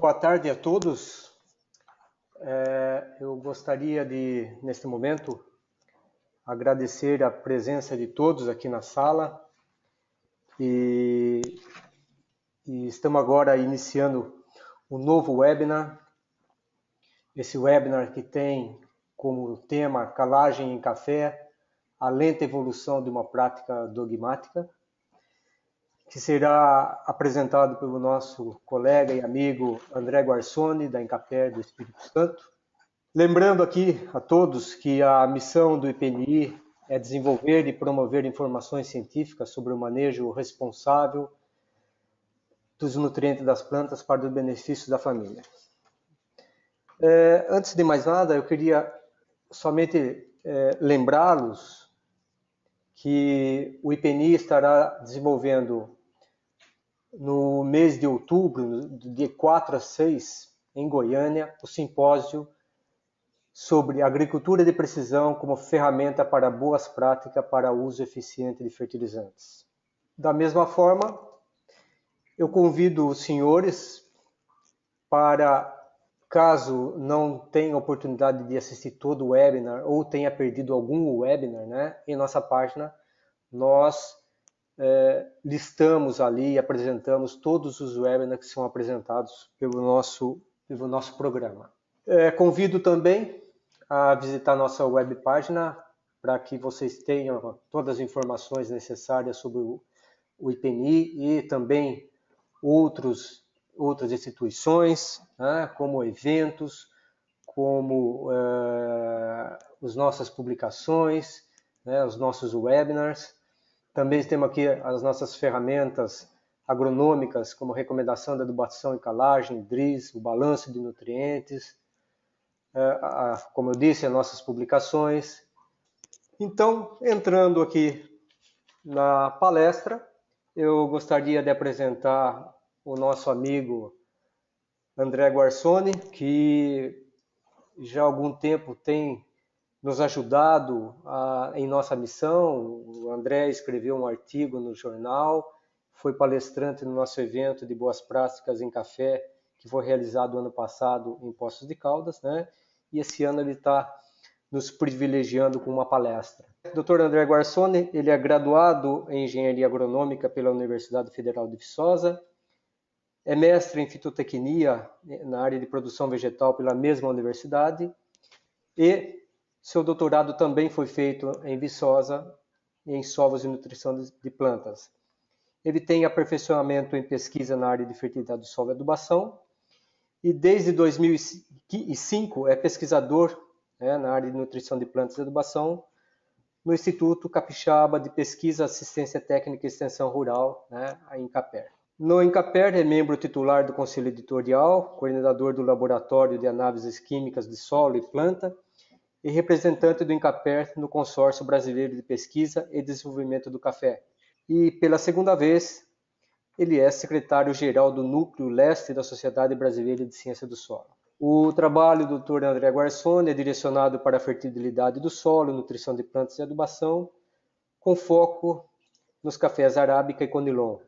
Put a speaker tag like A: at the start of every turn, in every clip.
A: Boa tarde a todos. Eu gostaria de, neste momento, agradecer a presença de todos aqui na sala e estamos agora iniciando um novo webinar. Esse webinar que tem como tema Calagem em Café, a lenta evolução de uma prática dogmática, que será apresentado pelo nosso colega e amigo André Guarsoni, da Incaper do Espírito Santo. Lembrando aqui a todos que a missão do IPNI é desenvolver e promover informações científicas sobre o manejo responsável dos nutrientes das plantas para os benefícios da família. Antes de mais nada, eu queria somente lembrá-los que o IPNI estará desenvolvendo no mês de outubro, de 4 a 6, em Goiânia, o simpósio sobre agricultura de precisão como ferramenta para boas práticas para uso eficiente de fertilizantes. Da mesma forma, eu convido os senhores para, caso não tenha oportunidade de assistir todo o webinar ou tenha perdido algum webinar, né, em nossa página, nós listamos ali e apresentamos todos os webinars que são apresentados pelo nosso programa. Convido também a visitar nossa web página para que vocês tenham todas as informações necessárias sobre o IPNI e também outras instituições, né, como eventos, como as nossas publicações, né, os nossos webinars. Também temos aqui as nossas ferramentas agronômicas, como recomendação de adubação e calagem, DRIS, o balanço de nutrientes, como eu disse, as nossas publicações. Então, entrando aqui na palestra, eu gostaria de apresentar o nosso amigo André Guarsoni, que já há algum tempo tem nos ajudado em nossa missão. O André escreveu um artigo no jornal, foi palestrante no nosso evento de boas práticas em café, que foi realizado ano passado em Poços de Caldas, né? E esse ano ele está nos privilegiando com uma palestra. O Dr. André Guarsoni, ele é graduado em Engenharia Agronômica pela Universidade Federal de Viçosa, é mestre em fitotecnia na área de produção vegetal pela mesma universidade e seu doutorado também foi feito em Viçosa, em sovos e nutrição de plantas. Ele tem aperfeiçoamento em pesquisa na área de fertilidade do solo e adubação, e desde 2005 é pesquisador, né, na área de nutrição de plantas e adubação, no Instituto Capixaba de Pesquisa, Assistência Técnica e Extensão Rural, né, a Incaper. No Incaper é membro titular do Conselho Editorial, coordenador do Laboratório de Análises Químicas de Solo e Planta, e representante do Incaper no Consórcio Brasileiro de Pesquisa e Desenvolvimento do Café. E, pela segunda vez, ele é secretário-geral do Núcleo Leste da Sociedade Brasileira de Ciência do Solo. O trabalho do Dr. André Guarsoni é direcionado para a fertilidade do solo, nutrição de plantas e adubação, com foco nos cafés arábica e conilon.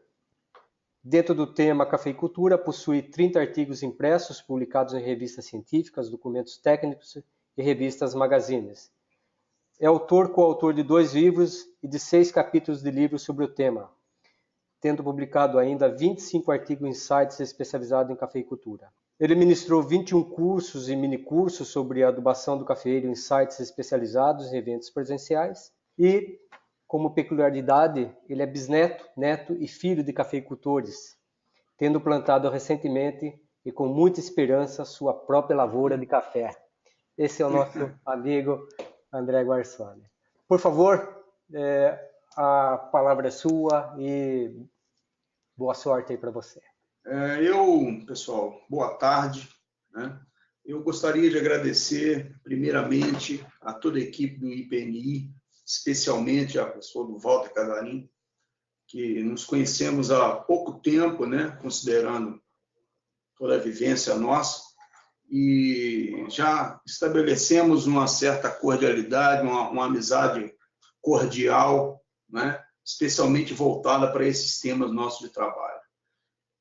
A: Dentro do tema cafeicultura, possui 30 artigos impressos, publicados em revistas científicas, documentos técnicos e revistas magazines. É coautor de 2 livros e de 6 capítulos de livros sobre o tema, tendo publicado ainda 25 artigos em sites especializados em cafeicultura. Ele ministrou 21 cursos e minicursos sobre a adubação do cafeeiro em sites especializados em eventos presenciais e, como peculiaridade, ele é bisneto, neto e filho de cafeicultores, tendo plantado recentemente e com muita esperança sua própria lavoura de café. Esse é o nosso amigo André Guarsoni. Por favor, a palavra é sua e boa sorte aí para você.
B: Pessoal, boa tarde, né? Eu gostaria de agradecer, primeiramente, a toda a equipe do IPNI, especialmente a pessoa do Walter Casarim, que nos conhecemos há pouco tempo, né? Considerando toda a vivência nossa, e já estabelecemos uma certa cordialidade, uma amizade cordial, né? Especialmente voltada para esses temas nossos de trabalho.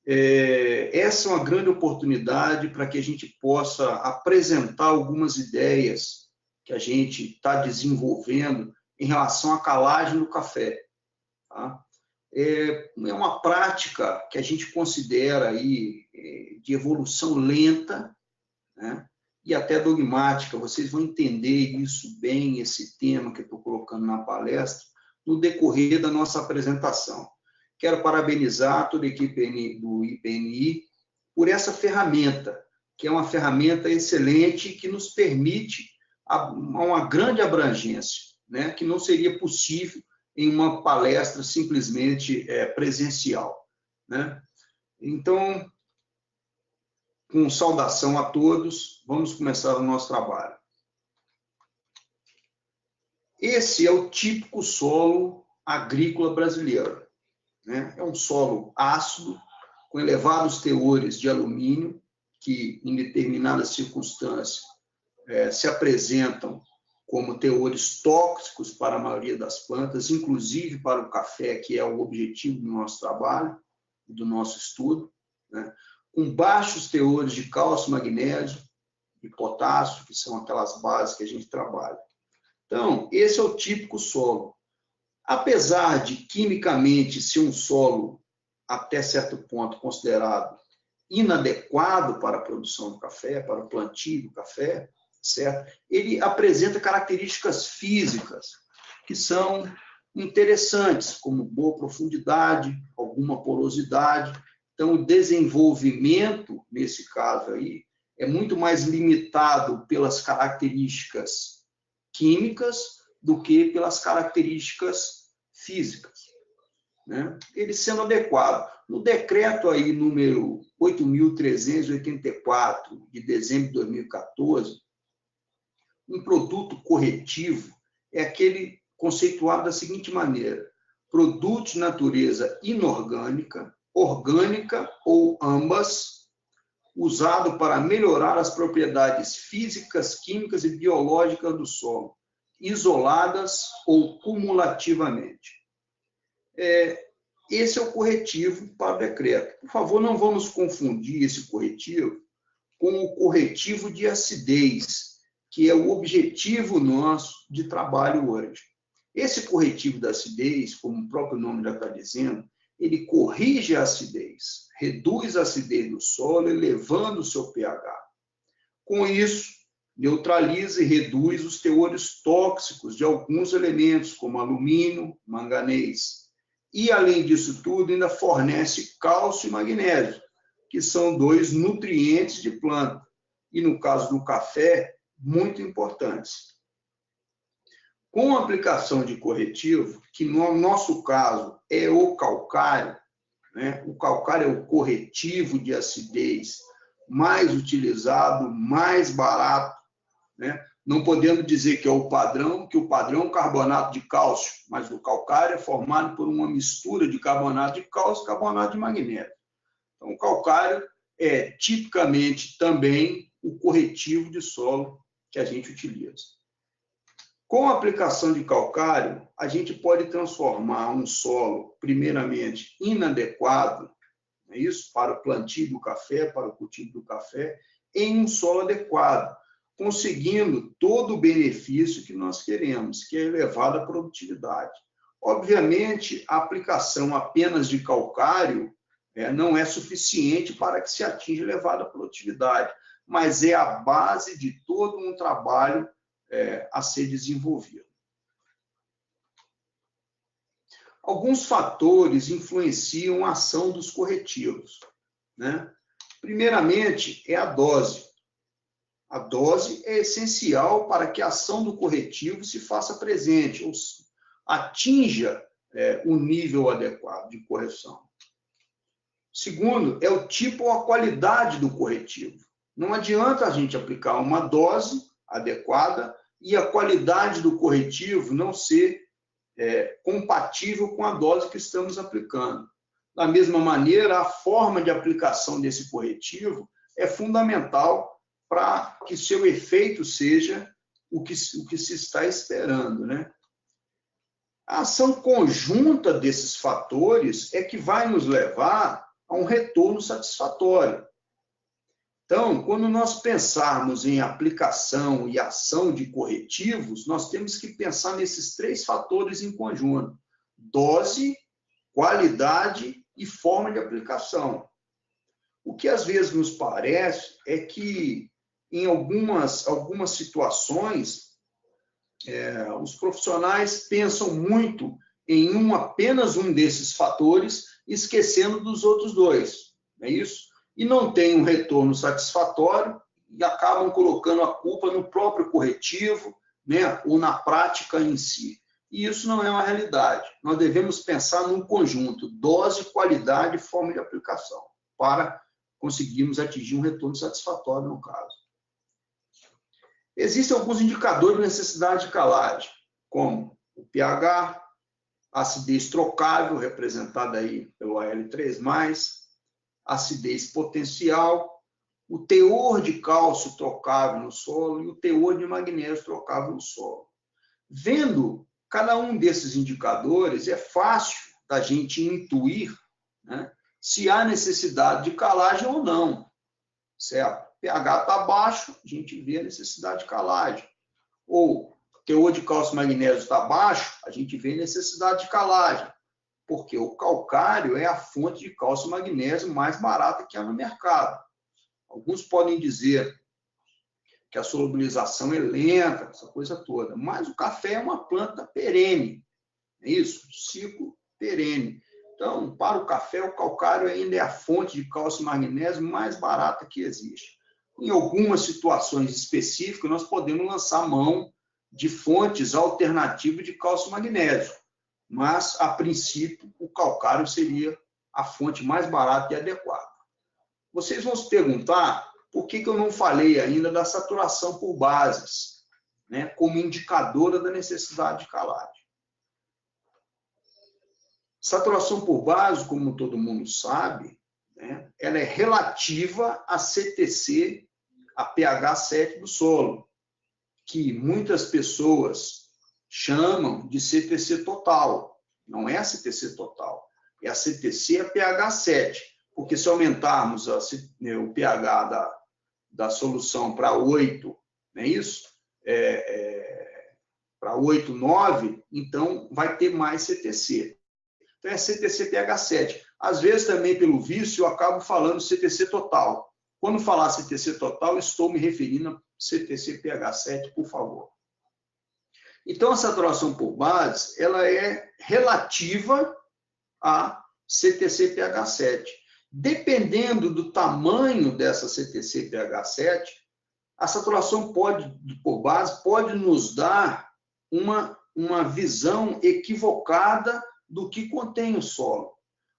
B: Essa é uma grande oportunidade para que a gente possa apresentar algumas ideias que a gente está desenvolvendo em relação à calagem do café. Tá? É uma prática que a gente considera aí de evolução lenta, né? E até dogmática. Vocês vão entender isso bem, esse tema que eu estou colocando na palestra, no decorrer da nossa apresentação. Quero parabenizar toda a equipe do IPNI por essa ferramenta, que é uma ferramenta excelente que nos permite uma grande abrangência, né? Que não seria possível em uma palestra simplesmente presencial, né? Então, com saudação a todos, vamos começar o nosso trabalho. Esse é o típico solo agrícola brasileiro, né? É um solo ácido, com elevados teores de alumínio, que em determinadas circunstâncias se apresentam como teores tóxicos para a maioria das plantas, inclusive para o café, que é o objetivo do nosso trabalho, do nosso estudo, né? Com baixos teores de cálcio, magnésio e potássio, que são aquelas bases que a gente trabalha. Então, esse é o típico solo. Apesar de quimicamente ser um solo, até certo ponto, considerado inadequado para a produção do café, para o plantio do café, certo? Ele apresenta características físicas que são interessantes, como boa profundidade, alguma porosidade. Então, o desenvolvimento, nesse caso aí, é muito mais limitado pelas características químicas do que pelas características físicas, né? Ele sendo adequado. No decreto aí, número 8.384, de dezembro de 2014, um produto corretivo é aquele conceituado da seguinte maneira: produto de natureza inorgânica, orgânica ou ambas, usado para melhorar as propriedades físicas, químicas e biológicas do solo, isoladas ou cumulativamente. Esse é o corretivo para o decreto. Por favor, não vamos confundir esse corretivo com o corretivo de acidez, que é o objetivo nosso de trabalho hoje. Esse corretivo da acidez, como o próprio nome já está dizendo, ele corrige a acidez, reduz a acidez do solo, elevando o seu pH. Com isso, neutraliza e reduz os teores tóxicos de alguns elementos, como alumínio, manganês. E, além disso tudo, ainda fornece cálcio e magnésio, que são dois nutrientes de planta. E, no caso do café, muito importantes. Com a aplicação de corretivo, que no nosso caso é o calcário, né? O calcário é o corretivo de acidez mais utilizado, mais barato, né? Não podemos dizer que é o padrão, que o padrão é o carbonato de cálcio, mas o calcário é formado por uma mistura de carbonato de cálcio e carbonato de magnésio. Então, o calcário é tipicamente também o corretivo de solo que a gente utiliza. Com a aplicação de calcário, a gente pode transformar um solo, primeiramente, inadequado, é isso, para o plantio do café, para o cultivo do café, em um solo adequado, conseguindo todo o benefício que nós queremos, que é a elevada produtividade. Obviamente, a aplicação apenas de calcário não é suficiente para que se atinja elevada produtividade, mas é a base de todo um trabalho a ser desenvolvido. Alguns fatores influenciam a ação dos corretivos, né? Primeiramente, é a dose. A dose é essencial para que a ação do corretivo se faça presente, ou atinja o nível adequado de correção. Segundo, é o tipo ou a qualidade do corretivo. Não adianta a gente aplicar uma dose adequada e a qualidade do corretivo não ser compatível com a dose que estamos aplicando. Da mesma maneira, a forma de aplicação desse corretivo é fundamental para que seu efeito seja o que se está esperando, né? A ação conjunta desses fatores é que vai nos levar a um retorno satisfatório. Então, quando nós pensarmos em aplicação e ação de corretivos, nós temos que pensar nesses 3 fatores em conjunto: dose, qualidade e forma de aplicação. O que às vezes nos parece é que, em algumas situações, os profissionais pensam muito em apenas um desses fatores, esquecendo dos outros 2, não é isso? E não tem um retorno satisfatório e acabam colocando a culpa no próprio corretivo, né, ou na prática em si. E isso não é uma realidade. Nós devemos pensar num conjunto: dose, qualidade e forma de aplicação, para conseguirmos atingir um retorno satisfatório no caso. Existem alguns indicadores de necessidade de calagem, como o pH, a acidez trocável, representada aí pelo Al3+, acidez potencial, o teor de cálcio trocável no solo e o teor de magnésio trocável no solo. Vendo cada um desses indicadores, é fácil da gente intuir, né, se há necessidade de calagem ou não, certo? O pH está baixo, a gente vê a necessidade de calagem. Ou o teor de cálcio e magnésio está baixo, a gente vê a necessidade de calagem. Porque o calcário é a fonte de cálcio e magnésio mais barata que há no mercado. Alguns podem dizer que a solubilização é lenta, essa coisa toda, mas o café é uma planta perene, é isso? Ciclo perene. Então, para o café, o calcário ainda é a fonte de cálcio e magnésio mais barata que existe. Em algumas situações específicas, nós podemos lançar mão de fontes alternativas de cálcio e magnésio. Mas, a princípio, o calcário seria a fonte mais barata e adequada. Vocês vão se perguntar por que eu não falei ainda da saturação por bases, né, como indicadora da necessidade de calagem. Saturação por base, como todo mundo sabe, né, ela é relativa a CTC, a pH 7 do solo, que muitas pessoas chamam de CTC total. Não é a CTC total, é a CTC a pH 7, porque se aumentarmos o pH da solução para 8, não é isso? Para 8, 9, então vai ter mais CTC. Então é CTC pH 7. Às vezes também pelo vício eu acabo falando CTC total. Quando falar CTC total, estou me referindo a CTC pH 7, por favor. Então, a saturação por bases, ela é relativa a CTC pH 7. Dependendo do tamanho dessa CTC pH 7, a saturação por base pode nos dar uma visão equivocada do que contém o solo.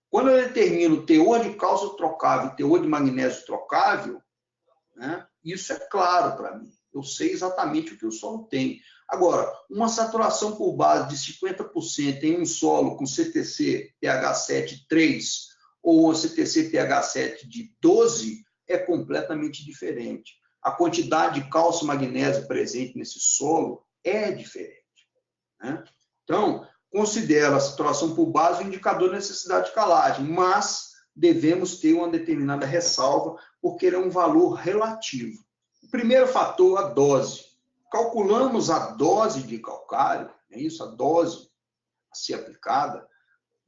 B: Quando eu determino o teor de cálcio trocável e teor de magnésio trocável, né, isso é claro para mim. Eu sei exatamente o que o solo tem. Agora, uma saturação por base de 50% em um solo com CTC pH 7 3 ou uma CTC pH 7 de 12 é completamente diferente. A quantidade de cálcio e magnésio presente nesse solo é diferente, né? Então, considero a saturação por base um indicador de necessidade de calagem, mas devemos ter uma determinada ressalva, porque ele é um valor relativo. O primeiro fator, a dose. Calculamos a dose de calcário, é isso, a dose a ser aplicada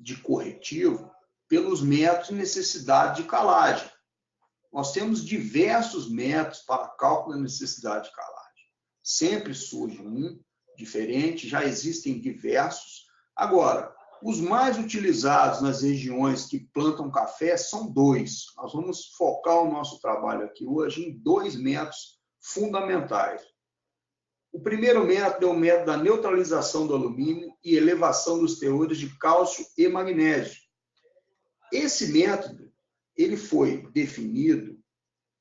B: de corretivo, pelos métodos de necessidade de calagem. Nós temos diversos métodos para cálculo da necessidade de calagem. Sempre surge um diferente, já existem diversos. Agora, os mais utilizados nas regiões que plantam café são 2. Nós vamos focar o nosso trabalho aqui hoje em 2 métodos fundamentais. O primeiro método é o método da neutralização do alumínio e elevação dos teores de cálcio e magnésio. Esse método ele foi definido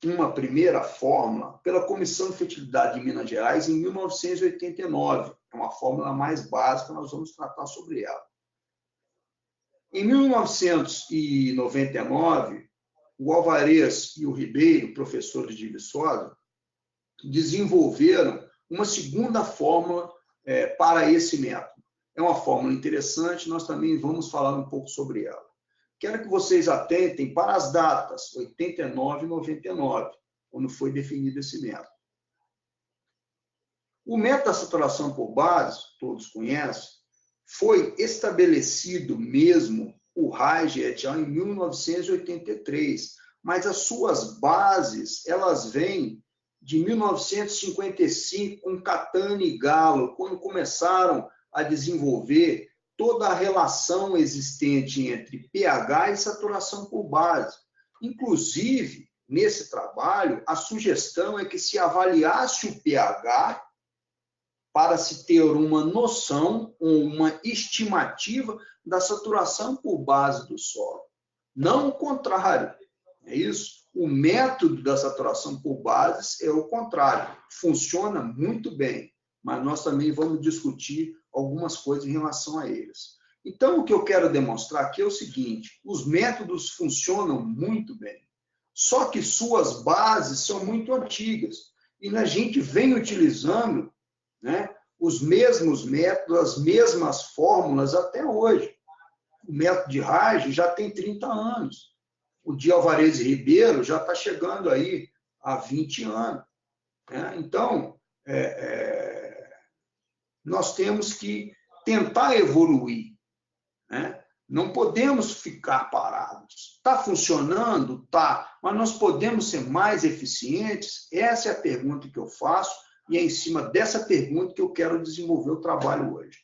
B: em uma primeira fórmula pela Comissão de Fertilidade de Minas Gerais em 1989. É uma fórmula mais básica, nós vamos tratar sobre ela. Em 1999, o Alvarez e o Ribeiro, professores de Viçosa, desenvolveram uma segunda fórmula para esse método. É uma fórmula interessante, nós também vamos falar um pouco sobre ela. quero que vocês atentem para as datas 89 e 99, quando foi definido esse método. O método da saturação por base, todos conhecem, foi estabelecido mesmo por Reich et al. Em 1983, mas as suas bases, elas vêm de 1955, com Catani e Gallo, quando começaram a desenvolver toda a relação existente entre pH e saturação por base. Inclusive, nesse trabalho, a sugestão é que se avaliasse o pH para se ter uma noção ou uma estimativa da saturação por base do solo. Não o contrário, é isso? O método da saturação por bases é o contrário. Funciona muito bem, mas nós também vamos discutir algumas coisas em relação a eles. Então, o que eu quero demonstrar aqui é o seguinte: os métodos funcionam muito bem, só que suas bases são muito antigas e a gente vem utilizando, né, os mesmos métodos, as mesmas fórmulas até hoje. O método de Reich já tem 30 anos. O de Alvarez e Ribeiro já está chegando aí há 20 anos. Né? Então, nós temos que tentar evoluir. Né? Não podemos ficar parados. Está funcionando? Está. Mas nós podemos ser mais eficientes? Essa é a pergunta que eu faço. E é em cima dessa pergunta que eu quero desenvolver o trabalho hoje.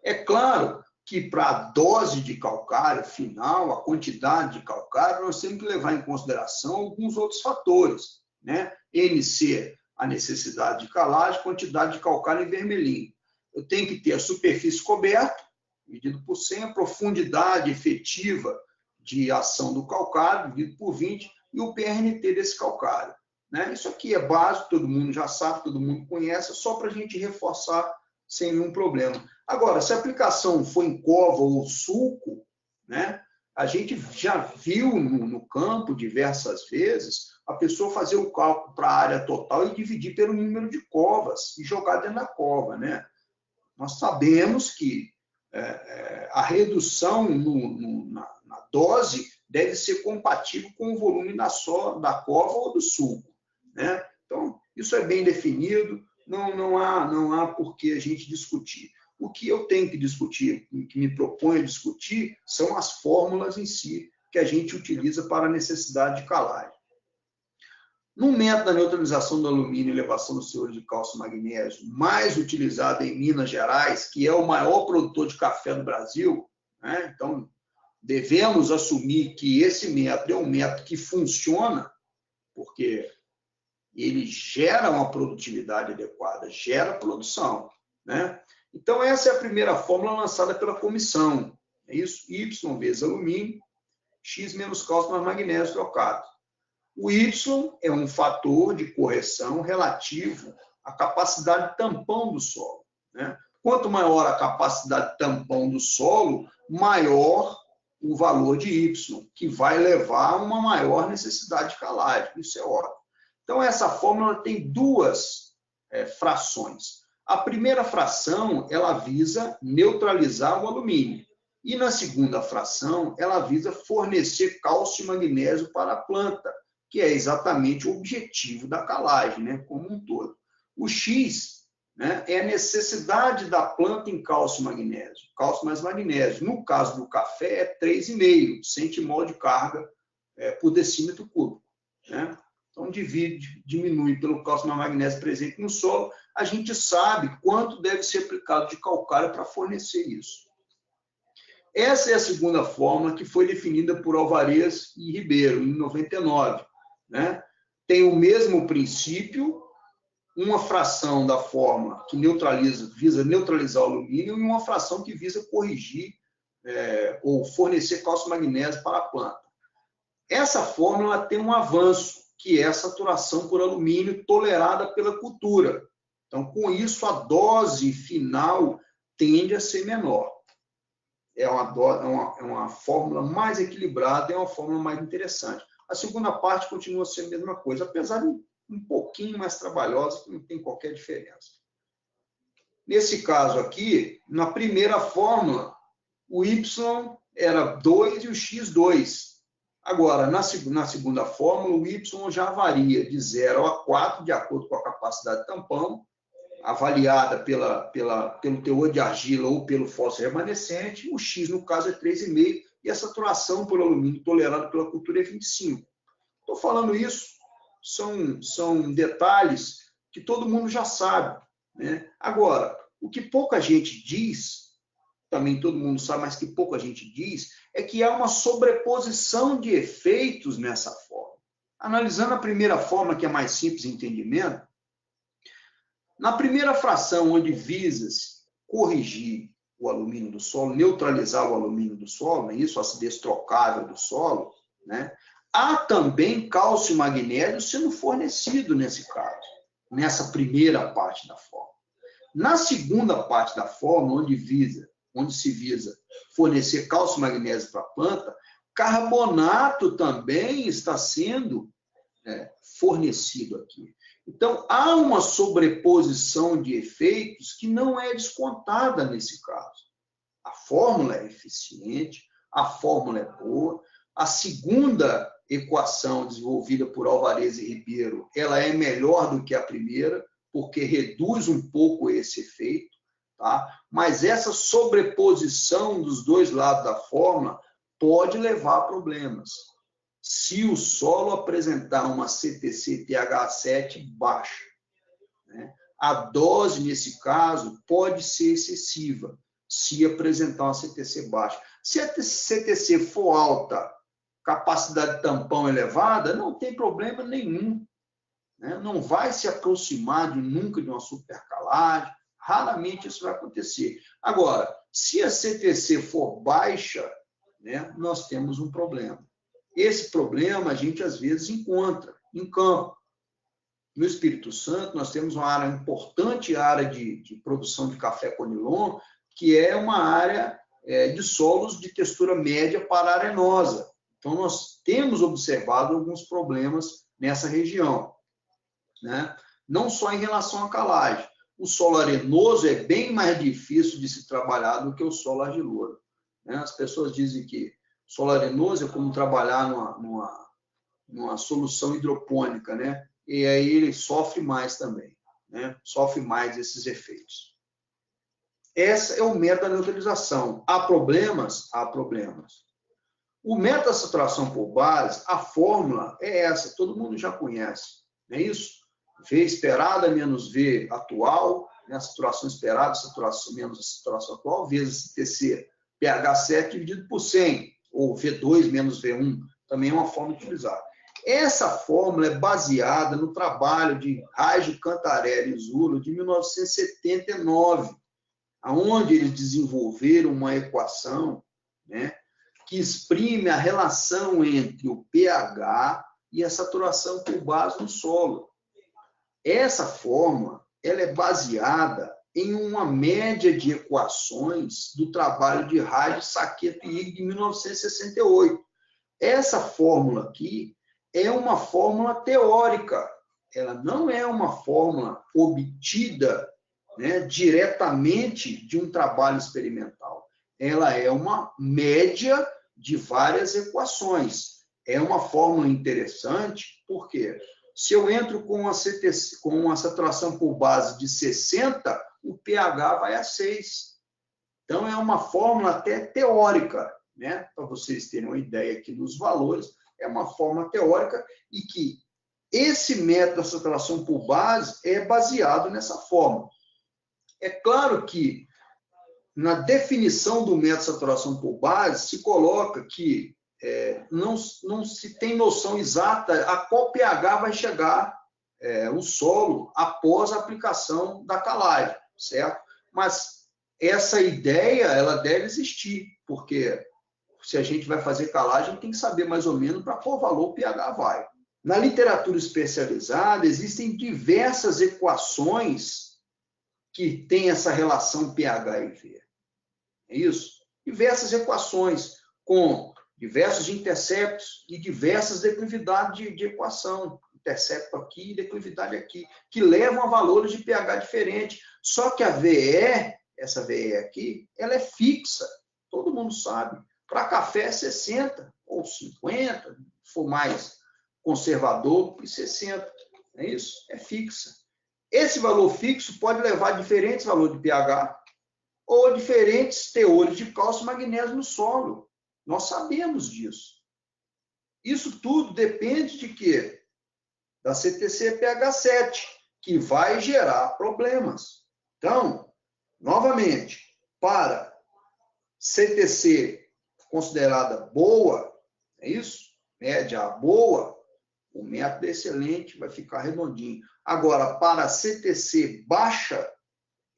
B: É claro que para a dose de calcário final, a quantidade de calcário, nós temos que levar em consideração alguns outros fatores. Né? NC, a necessidade de calagem, quantidade de calcário em vermelhinho. Eu tenho que ter a superfície coberta, medido por 100, a profundidade efetiva de ação do calcário, dividido por 20, e o PRNT desse calcário. Né? Isso aqui é básico, todo mundo já sabe, todo mundo conhece, só para a gente reforçar sem nenhum problema. Agora, se a aplicação for em cova ou sulco, né, a gente já viu no campo diversas vezes a pessoa fazer o cálculo para a área total e dividir pelo número de covas e jogar dentro da cova. Né? Nós sabemos que a redução na dose deve ser compatível com o volume da cova ou do sulco. Né? Então, isso é bem definido, não há por que a gente discutir. O que eu tenho que discutir, o que me proponho a discutir, são as fórmulas em si que a gente utiliza para a necessidade de calagem. No método da neutralização do alumínio e elevação dos teores de cálcio e magnésio, mais utilizado em Minas Gerais, que é o maior produtor de café do Brasil, né? Então, devemos assumir que esse método é um método que funciona, porque ele gera uma produtividade adequada, gera produção. Né? Então, essa é a primeira fórmula lançada pela comissão. É isso? Y vezes alumínio, X menos cálcio mais magnésio trocado. O Y é um fator de correção relativo à capacidade tampão do solo. Né? Quanto maior a capacidade tampão do solo, maior o valor de Y, que vai levar a uma maior necessidade de calagem. Isso é óbvio. Então, essa fórmula tem duas frações. A primeira fração, ela visa neutralizar o alumínio. E na segunda fração, ela visa fornecer cálcio e magnésio para a planta, que é exatamente o objetivo da calagem, né, como um todo. O X, né, é a necessidade da planta em cálcio e magnésio. Cálcio mais magnésio. No caso do café, é 3,5 centimol de carga por decímetro cúbico. Né? Então, diminui pelo cálcio mais magnésio presente no solo, a gente sabe quanto deve ser aplicado de calcário para fornecer isso. Essa é a segunda fórmula que foi definida por Alvarez e Ribeiro, em 99. Né? Tem o mesmo princípio, uma fração da fórmula que visa neutralizar o alumínio e uma fração que visa corrigir ou fornecer cálcio e magnésio para a planta. Essa fórmula tem um avanço, que é a saturação por alumínio tolerada pela cultura. Então, com isso, a dose final tende a ser menor. É uma fórmula mais equilibrada, é uma fórmula mais interessante. A segunda parte continua sendo a mesma coisa, apesar de um pouquinho mais trabalhosa, que não tem qualquer diferença. Nesse caso aqui, na primeira fórmula, o Y era 2 e o x 2. Agora, na segunda fórmula, o y já varia de 0 a 4, de acordo com a capacidade de tampão, avaliada pelo teor de argila ou pelo fósforo remanescente. O x, no caso, é 3,5, e a saturação por alumínio tolerada pela cultura é 25. Estou falando isso, são detalhes que todo mundo já sabe, né? Agora, o que pouca gente diz, também todo mundo sabe, mas que pouca gente diz, é que há uma sobreposição de efeitos nessa forma. Analisando a primeira forma, que é mais simples de entendimento, na primeira fração, onde visa-se corrigir o alumínio do solo, neutralizar o alumínio do solo, não é isso? A acidez trocável do solo, né? Há também cálcio e magnésio sendo fornecido nesse caso, nessa primeira parte da forma. Na segunda parte da forma, onde se visa fornecer cálcio e magnésio para a planta, carbonato também está sendo fornecido aqui. Então, há uma sobreposição de efeitos que não é descontada nesse caso. A fórmula é eficiente, a fórmula é boa. A segunda equação desenvolvida por Alvarez e Ribeiro, ela é melhor do que a primeira, porque reduz um pouco esse efeito, tá? Mas essa sobreposição dos dois lados da fórmula pode levar a problemas. Se o solo apresentar uma CTC pH 7 baixa, né? A dose, nesse caso, pode ser excessiva, se apresentar uma CTC baixa. Se a CTC for alta, capacidade de tampão elevada, não tem problema nenhum, né? Não vai se aproximar nunca de uma supercalagem, raramente isso vai acontecer. Agora, se a CTC for baixa, né, nós temos um problema. Esse problema a gente às vezes encontra em campo. No Espírito Santo, nós temos uma importante área de produção de café conilon, que é uma área de solos de textura média para arenosa. Então, nós temos observado alguns problemas nessa região, né? Não só em relação à calagem. O solo arenoso é bem mais difícil de se trabalhar do que o solo argiloso, né? As pessoas dizem que solo arenoso é como trabalhar numa solução hidropônica, né? E aí ele sofre mais também, né? Sofre mais esses efeitos. Essa é o método da neutralização. Há problemas? Há problemas. O método da saturação por base, a fórmula é essa, todo mundo já conhece, não é isso? V esperada menos V atual, né? A saturação esperada, saturação menos a saturação atual, vezes TC pH 7 dividido por 100, ou V2 menos V1, também é uma forma de utilizar. Essa fórmula é baseada no trabalho de Raggio, Cantarelli e Zulo de 1979, onde eles desenvolveram uma equação, né, que exprime a relação entre o pH e a saturação por base no solo. Essa fórmula ela é baseada em uma média de equações do trabalho de Raggio, Sacchetti e Ig de 1968. Essa fórmula aqui é uma fórmula teórica, ela não é uma fórmula obtida, né, diretamente de um trabalho experimental. Ela é uma média de várias equações. É uma fórmula interessante, porque se eu entro com uma saturação por base de 60, o pH vai a 6. Então, é uma fórmula até teórica, né? Para vocês terem uma ideia aqui dos valores, é uma fórmula teórica e que esse método da saturação por base é baseado nessa fórmula. É claro que na definição do método de saturação por base se coloca que não se tem noção exata a qual pH vai chegar o solo após a aplicação da calagem, certo? Mas essa ideia ela deve existir, porque se a gente vai fazer calagem, tem que saber mais ou menos para qual valor o pH vai. Na literatura especializada, existem diversas equações que têm essa relação pH e V. É isso? Diversas equações com diversos interceptos e diversas declividades de equação. Intercepto aqui e declividade aqui, que levam a valores de pH diferentes. Só que a VE, essa VE aqui, ela é fixa. Todo mundo sabe. Para café, 60 ou 50, se for mais conservador, e 60. É isso? É fixa. Esse valor fixo pode levar a diferentes valores de pH ou diferentes teores de cálcio e magnésio no solo. Nós sabemos disso. Isso tudo depende de quê? Da CTC pH 7, que vai gerar problemas. Então, novamente, para CTC considerada boa, é isso? Média a boa, o método é excelente, vai ficar redondinho. Agora, para CTC baixa,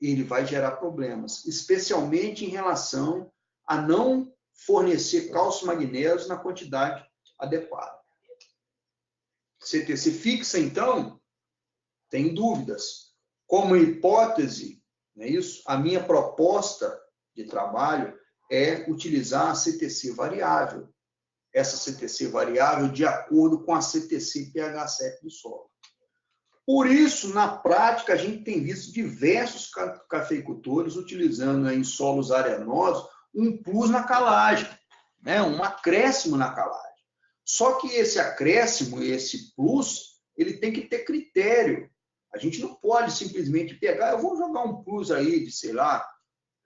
B: ele vai gerar problemas, especialmente em relação a não fornecer cálcio e magnésio na quantidade adequada. CTC fixa, então, tem dúvidas. Como hipótese, não é isso? A minha proposta de trabalho é utilizar a CTC variável. Essa CTC variável de acordo com a CTC pH 7 do solo. Por isso, na prática, a gente tem visto diversos cafeicultores utilizando em solos arenosos um plus na calagem, né? Um acréscimo na calagem. Só que esse acréscimo, esse plus, ele tem que ter critério. A gente não pode simplesmente pegar, eu vou jogar um plus aí de, sei lá,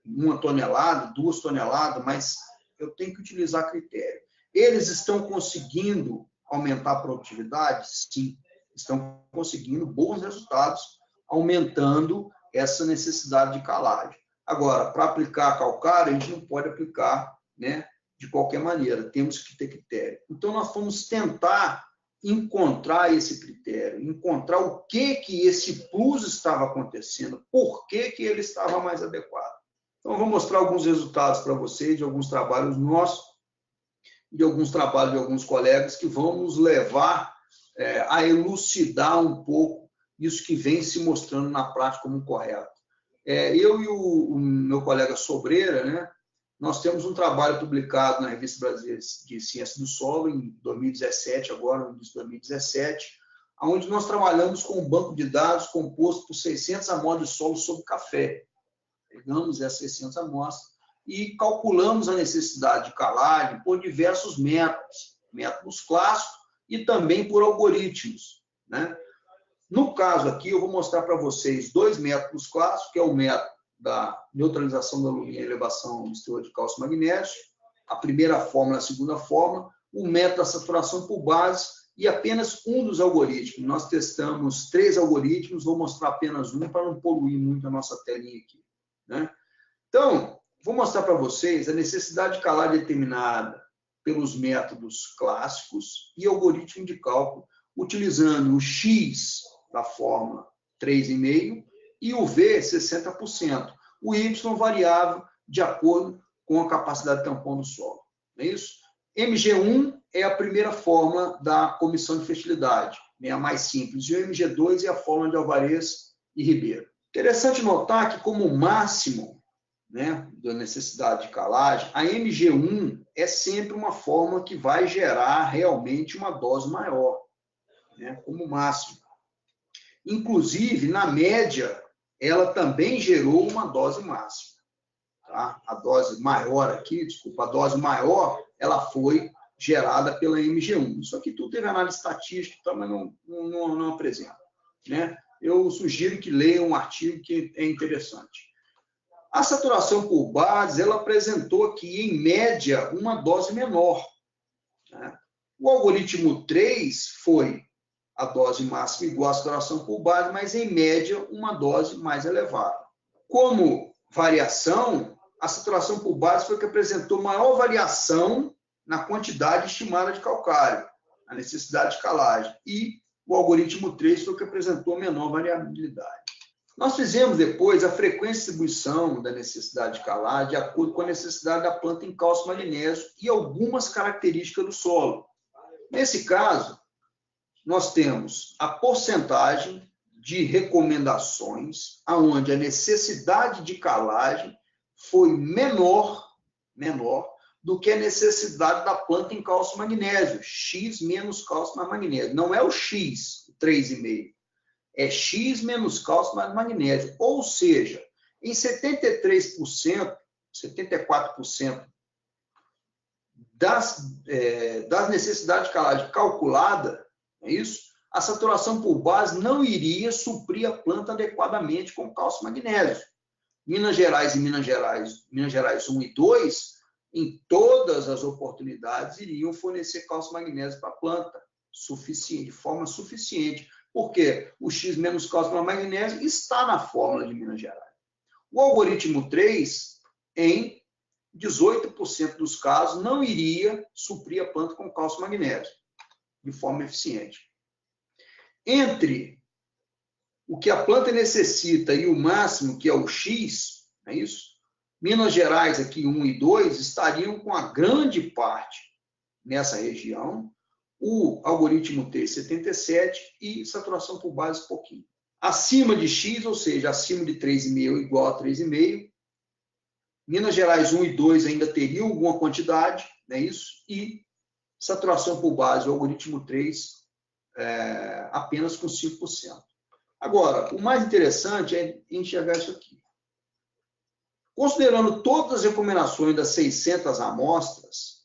B: 1 tonelada, 2 toneladas, mas eu tenho que utilizar critério. Eles estão conseguindo aumentar a produtividade? Sim. Estão conseguindo bons resultados, aumentando essa necessidade de calagem. Agora, para aplicar calcário, a gente não pode aplicar, né, de qualquer maneira, temos que ter critério. Então, nós vamos tentar encontrar esse critério, encontrar o que esse plus estava acontecendo, por que ele estava mais adequado. Então, eu vou mostrar alguns resultados para vocês, de alguns trabalhos nossos, de alguns trabalhos de alguns colegas que vão nos levar a elucidar um pouco isso que vem se mostrando na prática como correto. Eu e o meu colega Sobreira, né, nós temos um trabalho publicado na Revista Brasileira de Ciência do Solo, em 2017, agora, no início de 2017, onde nós trabalhamos com um banco de dados composto por 600 amostras de solo sobre café. Pegamos essas 600 amostras e calculamos a necessidade de calagem por diversos métodos, métodos clássicos e também por algoritmos, né? No caso aqui, eu vou mostrar para vocês dois métodos clássicos, que é o método da neutralização da alumínio e elevação do teor de cálcio e magnésio, a primeira fórmula, a segunda fórmula, o método da saturação por base e apenas um dos algoritmos. Nós testamos 3 algoritmos, vou mostrar apenas um para não poluir muito a nossa telinha aqui, né? Então, vou mostrar para vocês a necessidade de calagem determinada pelos métodos clássicos e algoritmo de cálculo, utilizando o X da fórmula 3,5 e o V 60%, o Y variável de acordo com a capacidade de tampão do solo. Não é isso? MG1 é a primeira fórmula da comissão de fertilidade, é a mais simples, e o MG2 é a fórmula de Alvarez e Ribeiro. Interessante notar que, como máximo, né, da necessidade de calagem, a MG1 é sempre uma fórmula que vai gerar realmente uma dose maior, né, como máximo. Inclusive, na média, ela também gerou uma dose máxima. Tá? A dose maior aqui, desculpa, a dose maior, ela foi gerada pela MG1. Isso aqui tudo teve análise estatística, mas não apresenta, né? Eu sugiro que leiam um artigo que é interessante. A saturação por bases, ela apresentou aqui, em média, uma dose menor, né? O algoritmo 3 foi a dose máxima igual à saturação por base, mas, em média, uma dose mais elevada. Como variação, a saturação por base foi que apresentou maior variação na quantidade estimada de calcário, a necessidade de calagem, e o algoritmo 3 foi que apresentou menor variabilidade. Nós fizemos depois a frequência de distribuição da necessidade de calagem de acordo com a necessidade da planta em cálcio e magnésio e algumas características do solo. Nesse caso, nós temos a porcentagem de recomendações onde a necessidade de calagem foi menor do que a necessidade da planta em cálcio e magnésio, X menos cálcio mais magnésio. Não é o X, 3,5. É X menos cálcio mais magnésio. Ou seja, em 73%, 74% das necessidades de calagem calculada, é isso? A saturação por base não iria suprir a planta adequadamente com cálcio e magnésio. Minas Gerais 1 e 2, em todas as oportunidades, iriam fornecer cálcio e magnésio para a planta, de forma suficiente, porque o X menos cálcio mais magnésio está na fórmula de Minas Gerais. O algoritmo 3, em 18% dos casos, não iria suprir a planta com cálcio e magnésio, de forma eficiente. Entre o que a planta necessita e o máximo, que é o X, é isso? Minas Gerais, aqui 1 e 2, estariam com a grande parte nessa região, o algoritmo T 77 e saturação por base pouquinho. Acima de X, ou seja, acima de 3,5 ou igual a 3,5, Minas Gerais 1 e 2 ainda teriam alguma quantidade, não é isso? E saturação por base, o algoritmo 3, apenas com 5%. Agora, o mais interessante é enxergar isso aqui. Considerando todas as recomendações das 600 amostras,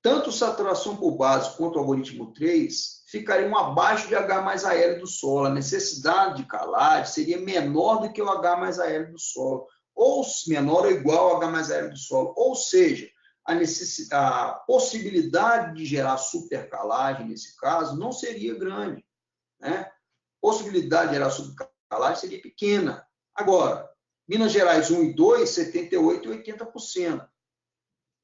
B: tanto saturação por base quanto o algoritmo 3 ficariam abaixo de H mais AL do solo. A necessidade de calagem seria menor do que o H mais AL do solo, ou menor ou igual ao H mais AL do solo. Ou seja, a possibilidade de gerar supercalagem, nesse caso, não seria grande, né? Possibilidade de gerar supercalagem seria pequena. Agora, Minas Gerais 1 e 2, 78% e 80%.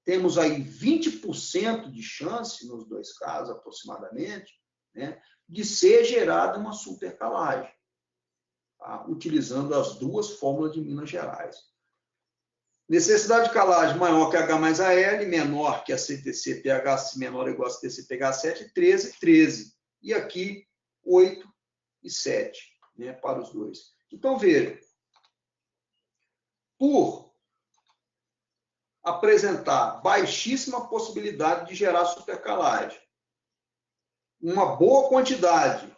B: Temos aí 20% de chance, nos dois casos aproximadamente, né, de ser gerada uma supercalagem, tá? Utilizando as duas fórmulas de Minas Gerais. Necessidade de calagem maior que H mais AL, menor que a CTC pH, menor ou igual a CTC pH 7, 13. E aqui, 8 e 7, né, para os dois. Então, veja, por apresentar baixíssima possibilidade de gerar supercalagem, uma boa quantidade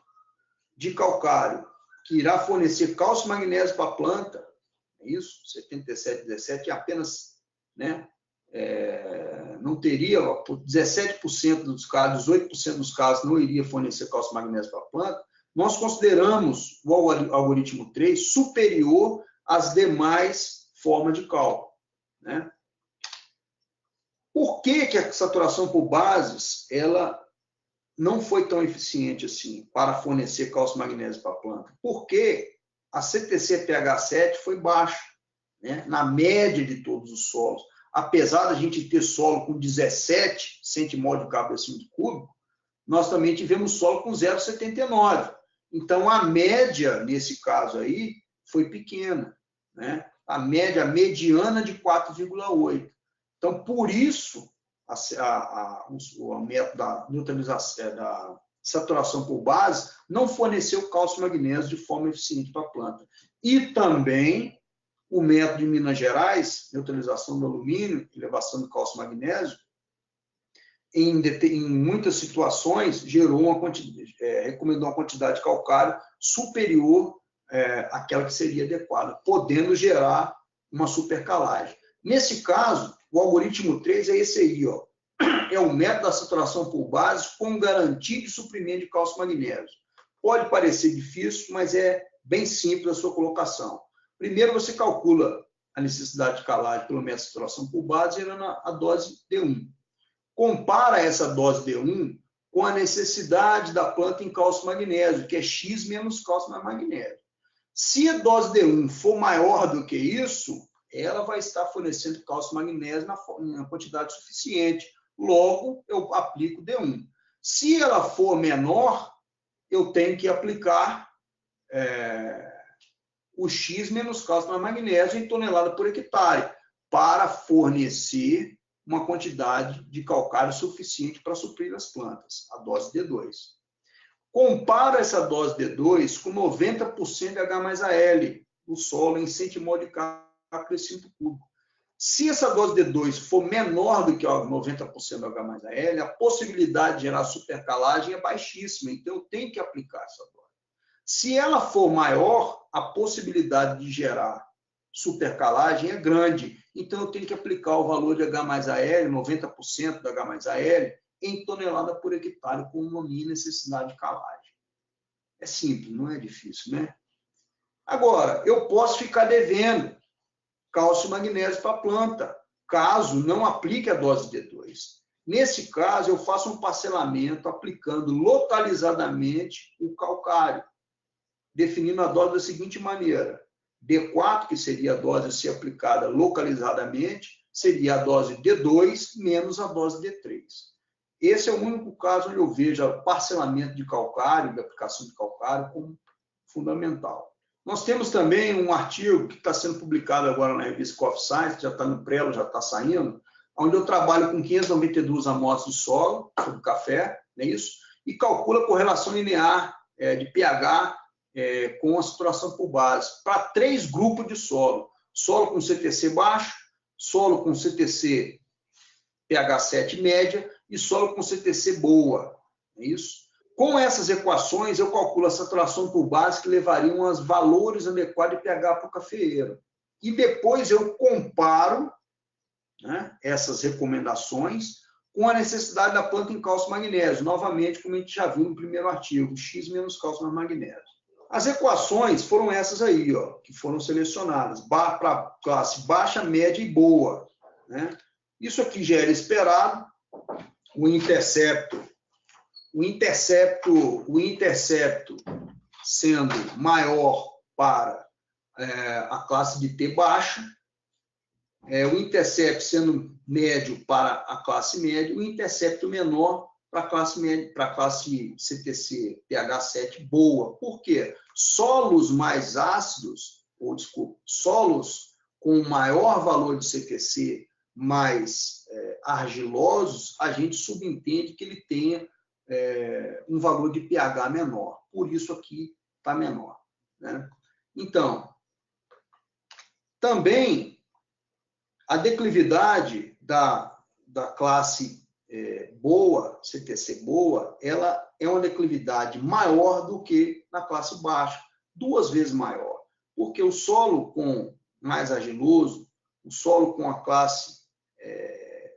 B: de calcário que irá fornecer cálcio e magnésio para a planta, isso, 77, 17, e apenas, né, não teria, 17% dos casos, 18% dos casos não iria fornecer cálcio e magnésio para a planta, nós consideramos o algoritmo 3 superior às demais formas de cálculo, né? Por que a saturação por bases ela não foi tão eficiente assim para fornecer cálcio e magnésio para a planta? Porque a CTC pH 7 foi baixa, né, na média de todos os solos. Apesar da gente ter solo com 17 centimol de cabo decímetro cúbico, nós também tivemos solo com 0,79. Então, a média, nesse caso aí, foi pequena, né? A mediana de 4,8. Então, por isso, o método da neutralização, da saturação por base, não forneceu cálcio e magnésio de forma eficiente para a planta. E também o método de Minas Gerais, neutralização do alumínio, elevação do cálcio e magnésio, em muitas situações, recomendou uma quantidade de calcário superior àquela que seria adequada, podendo gerar uma supercalagem. Nesse caso, o algoritmo 3 é esse aí, ó. É o método da saturação por base com garantia de suprimento de cálcio e magnésio. Pode parecer difícil, mas é bem simples a sua colocação. Primeiro, você calcula a necessidade de calagem pelo método de saturação por base, gerando a dose D1. Compara essa dose D1 com a necessidade da planta em cálcio e magnésio, que é X menos cálcio mais magnésio. Se a dose D1 for maior do que isso, ela vai estar fornecendo cálcio e magnésio na quantidade suficiente. Logo, eu aplico D1. Se ela for menor, eu tenho que aplicar o X menos cálcio mais magnésio em tonelada por hectare, para fornecer uma quantidade de calcário suficiente para suprir as plantas, a dose D2. Compara essa dose D2 com 90% de H mais AL no solo em centimol de cálcio por decímetro cúbico. Se essa dose D2 for menor do que 90% do H mais AL, a possibilidade de gerar supercalagem é baixíssima, então eu tenho que aplicar essa dose. Se ela for maior, a possibilidade de gerar supercalagem é grande, então eu tenho que aplicar o valor de H mais AL, 90% da H mais AL, em tonelada por hectare, com uma minha necessidade de calagem. É simples, não é difícil, né? Agora, eu posso ficar devendo cálcio e magnésio para a planta, caso não aplique a dose D2. Nesse caso, eu faço um parcelamento aplicando localizadamente o calcário, definindo a dose da seguinte maneira: D4, que seria a dose a ser aplicada localizadamente, seria a dose D2 menos a dose D3. Esse é o único caso onde eu vejo o parcelamento de calcário, de aplicação de calcário, como fundamental. Nós temos também um artigo que está sendo publicado agora na revista Coffee Science, já está no prelo, já está saindo, onde eu trabalho com 592 amostras de solo sobre café, não é isso? E calcula a correlação linear de pH com a saturação por base para 3 grupos de solo: solo com CTC baixo, solo com CTC pH 7 média e solo com CTC boa, não é isso? Com essas equações, eu calculo a saturação por base que levariam aos valores adequados de pH para o cafeeiro. E depois eu comparo, né, essas recomendações com a necessidade da planta em cálcio e magnésio. Novamente, como a gente já viu no primeiro artigo, X menos cálcio mais magnésio. As equações foram essas aí, ó, que foram selecionadas, para classe baixa, média e boa, né? Isso aqui já era esperado. O intercepto sendo maior para a classe de T baixa, o intercepto sendo médio para a classe média, o intercepto menor para a classe média, para a classe CTC pH 7 boa. Por quê? Solos mais ácidos, solos com maior valor de CTC mais argilosos, a gente subentende que ele tenha um valor de pH menor. Por isso aqui está menor, né? Então, também a declividade da classe boa, CTC boa, ela é uma declividade maior do que na classe baixa, 2 vezes maior, porque o solo com mais argiloso, o solo com a classe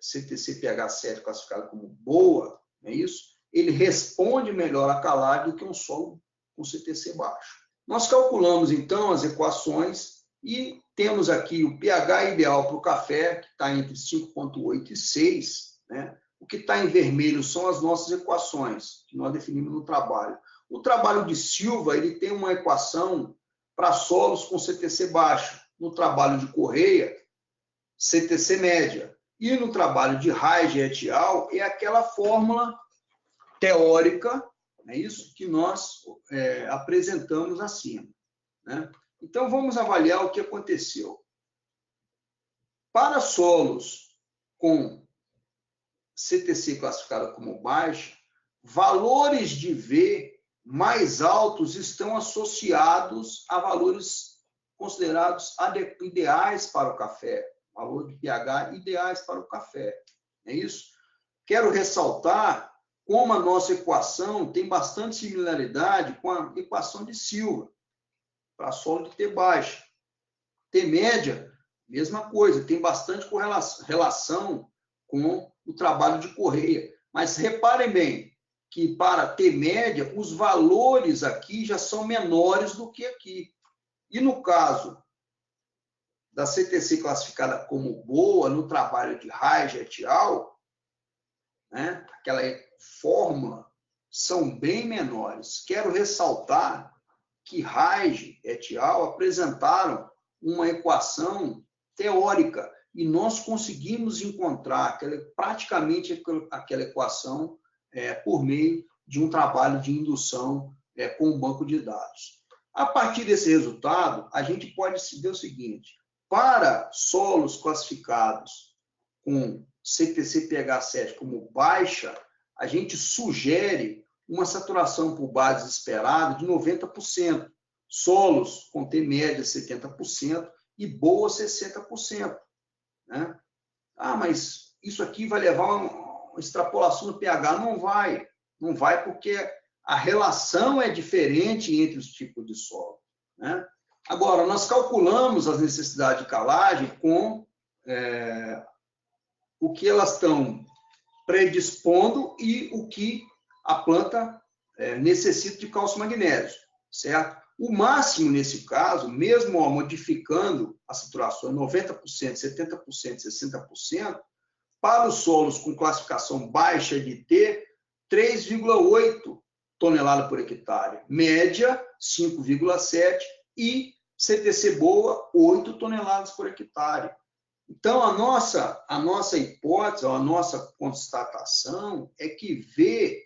B: CTC pH 7 classificado como boa, não é isso? Ele responde melhor à calagem do que um solo com CTC baixo. Nós calculamos, então, as equações e temos aqui o pH ideal para o café, que está entre 5,8 e 6. Né? O que está em vermelho são as nossas equações, que nós definimos no trabalho. O trabalho de Silva ele tem uma equação para solos com CTC baixo. No trabalho de Correia, CTC média. E no trabalho de Reich et al. É aquela fórmula teórica, é isso que nós apresentamos acima, né? Então, vamos avaliar o que aconteceu. Para solos com CTC classificado como baixa, valores de V mais altos estão associados a valores considerados ideais para o café, valor de pH ideais para o café, é isso? Quero ressaltar como a nossa equação tem bastante similaridade com a equação de Silva, para solo de T baixa. T média, mesma coisa, tem bastante relação com o trabalho de Correia. Mas reparem bem que para T média, os valores aqui já são menores do que aqui. E no caso da CTC classificada como boa, no trabalho de Reich et al., né, aquela fórmula, são bem menores. Quero ressaltar que Reich et al. Apresentaram uma equação teórica e nós conseguimos encontrar praticamente aquela equação por meio de um trabalho de indução com o banco de dados. A partir desse resultado, a gente pode ver o seguinte: para solos classificados com CTC pH 7 como baixa, a gente sugere uma saturação por base esperada de 90%, solos com T média 70% e boa 60%. Né? Ah, mas isso aqui vai levar a uma extrapolação do pH? Não vai porque a relação é diferente entre os tipos de solo. Né? Agora, nós calculamos as necessidades de calagem com o que elas estão predispondo e o que a planta necessita de cálcio e magnésio, certo? O máximo nesse caso, mesmo modificando a saturação em 90%, 70%, 60%, para os solos com classificação baixa de T, 3,8 toneladas por hectare, média 5,7 e CTC boa 8 toneladas por hectare. Então, a nossa hipótese, a nossa constatação é que V,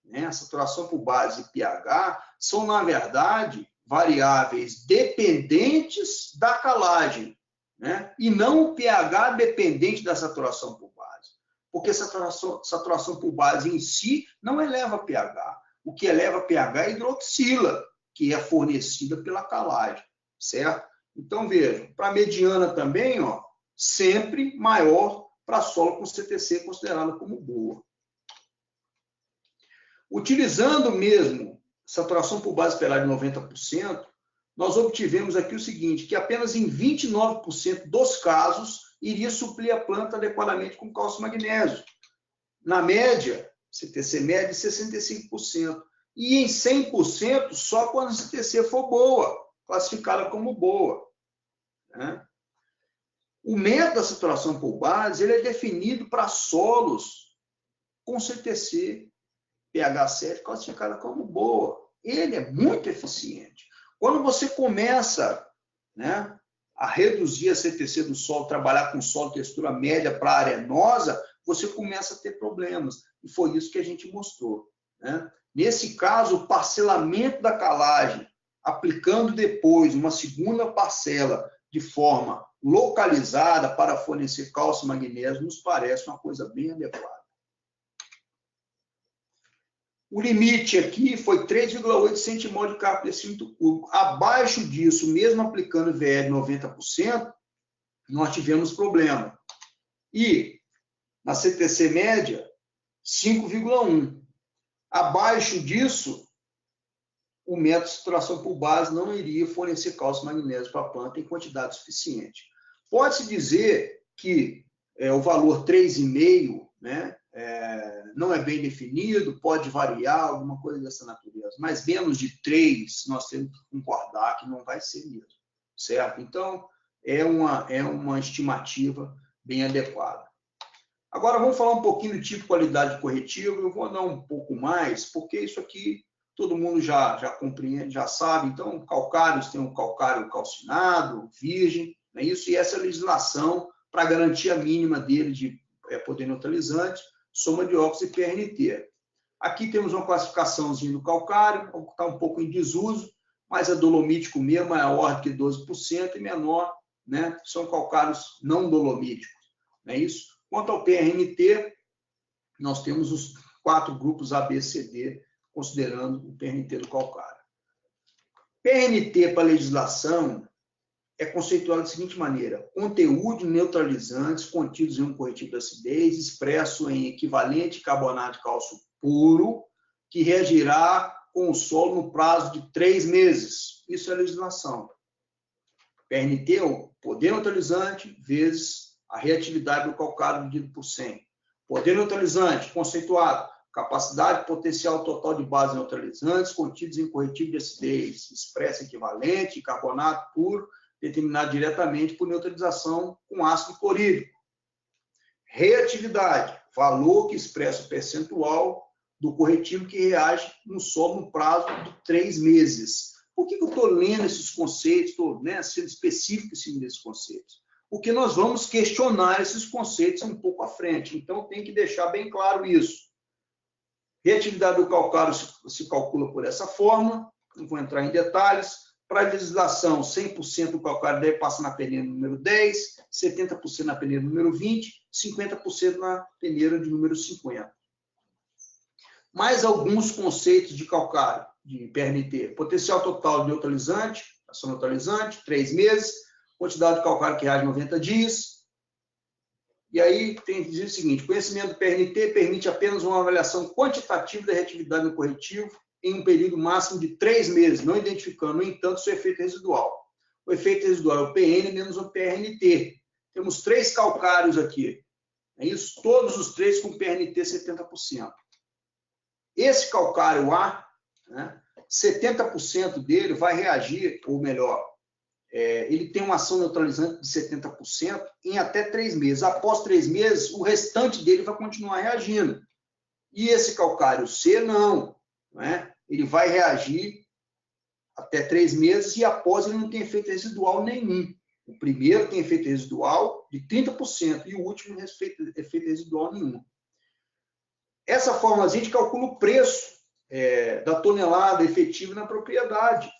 B: né, a saturação por base e pH, são, na verdade, variáveis dependentes da calagem, né, e não o pH dependente da saturação por base. Porque a saturação por base em si não eleva pH. O que eleva pH é a hidroxila, que é fornecida pela calagem, certo? Então, vejam, para a mediana também, ó, sempre maior para solo com CTC considerada como boa. Utilizando mesmo saturação por base esperada de 90%, nós obtivemos aqui o seguinte, que apenas em 29% dos casos iria suprir a planta adequadamente com cálcio e magnésio. Na média, CTC média, 65%. E em 100% só quando a CTC for boa, classificada como boa, né? O método da saturação por base ele é definido para solos com CTC, pH 7, classificada como boa. Ele é muito eficiente. Quando você começa, né, a reduzir a CTC do solo, trabalhar com solo textura média para arenosa, você começa a ter problemas. E foi isso que a gente mostrou, né? Nesse caso, o parcelamento da calagem, aplicando depois uma segunda parcela de forma localizada para fornecer cálcio e magnésio, nos parece uma coisa bem adequada. O limite aqui foi 3,8 centimol de carro por decímetro cúbico. Abaixo disso, mesmo aplicando VL 90%, nós tivemos problema. E na CTC média, 5,1. Abaixo disso, o método de saturação por base não iria fornecer cálcio e magnésio para a planta em quantidade suficiente. Pode-se dizer que o valor 3,5, né, não é bem definido, pode variar, alguma coisa dessa natureza, mas menos de 3, nós temos que concordar que não vai ser mesmo, certo? Então, é uma estimativa bem adequada. Agora, vamos falar um pouquinho do tipo de qualidade de corretivo. Eu vou andar um pouco mais, porque isso aqui todo mundo já compreende, já sabe. Então, calcários tem um calcário calcinado, virgem, não é isso? E essa legislação para garantia mínima dele de poder neutralizante, soma de óxido e PRNT. Aqui temos uma classificaçãozinha do calcário, está um pouco em desuso, mas é dolomítico mesmo, maior que 12% e menor, né? São calcários não dolomíticos, não é isso? Quanto ao PRNT, nós temos os 4 grupos A, B, C, D, considerando o PRNT do calcário. PRNT para legislação é conceituado da seguinte maneira: conteúdo neutralizantes contidos em um corretivo de acidez, expresso em equivalente carbonato de cálcio puro, que reagirá com o solo no prazo de 3 meses. Isso é a legislação. PRNT é o poder neutralizante vezes a reatividade do calcário dividido por 100. Poder neutralizante, conceituado, capacidade potencial total de bases neutralizantes contidos em corretivo de acidez, expresso equivalente, carbonato puro, determinado diretamente por neutralização com ácido clorídrico. Reatividade, valor que expressa o percentual do corretivo que reage no solo no prazo de 3 meses. Por que eu estou lendo esses conceitos, estou, né, sendo específico em cima desses conceitos? Porque nós vamos questionar esses conceitos um pouco à frente. Então, tem que deixar bem claro isso. Reatividade do calcário se calcula por essa forma, não vou entrar em detalhes. Para a legislação, 100% do calcário deve passar na peneira número 10, 70% na peneira número 20, 50% na peneira de número 50. Mais alguns conceitos de calcário, de PRNT. Potencial total de neutralizante, ação neutralizante, 3 meses. Quantidade de calcário que reage 90 dias. E aí tem que dizer o seguinte: conhecimento do PRNT permite apenas uma avaliação quantitativa da reatividade no corretivo em um período máximo de 3 meses, não identificando, no entanto, seu efeito residual. O efeito residual é o PN menos o PRNT, Temos 3 calcários aqui. É isso? Todos os 3 com PRNT 70%. Esse calcário A, né, 70% dele vai reagir, ou melhor, ele tem uma ação neutralizante de 70% em até 3 meses. Após 3 meses, o restante dele vai continuar reagindo. E esse calcário C, não. Né? Ele vai reagir até 3 meses e após ele não tem efeito residual nenhum. O primeiro tem efeito residual de 30% e o último não tem efeito residual nenhum. Essa forma a gente calcula o preço da tonelada efetiva na propriedade.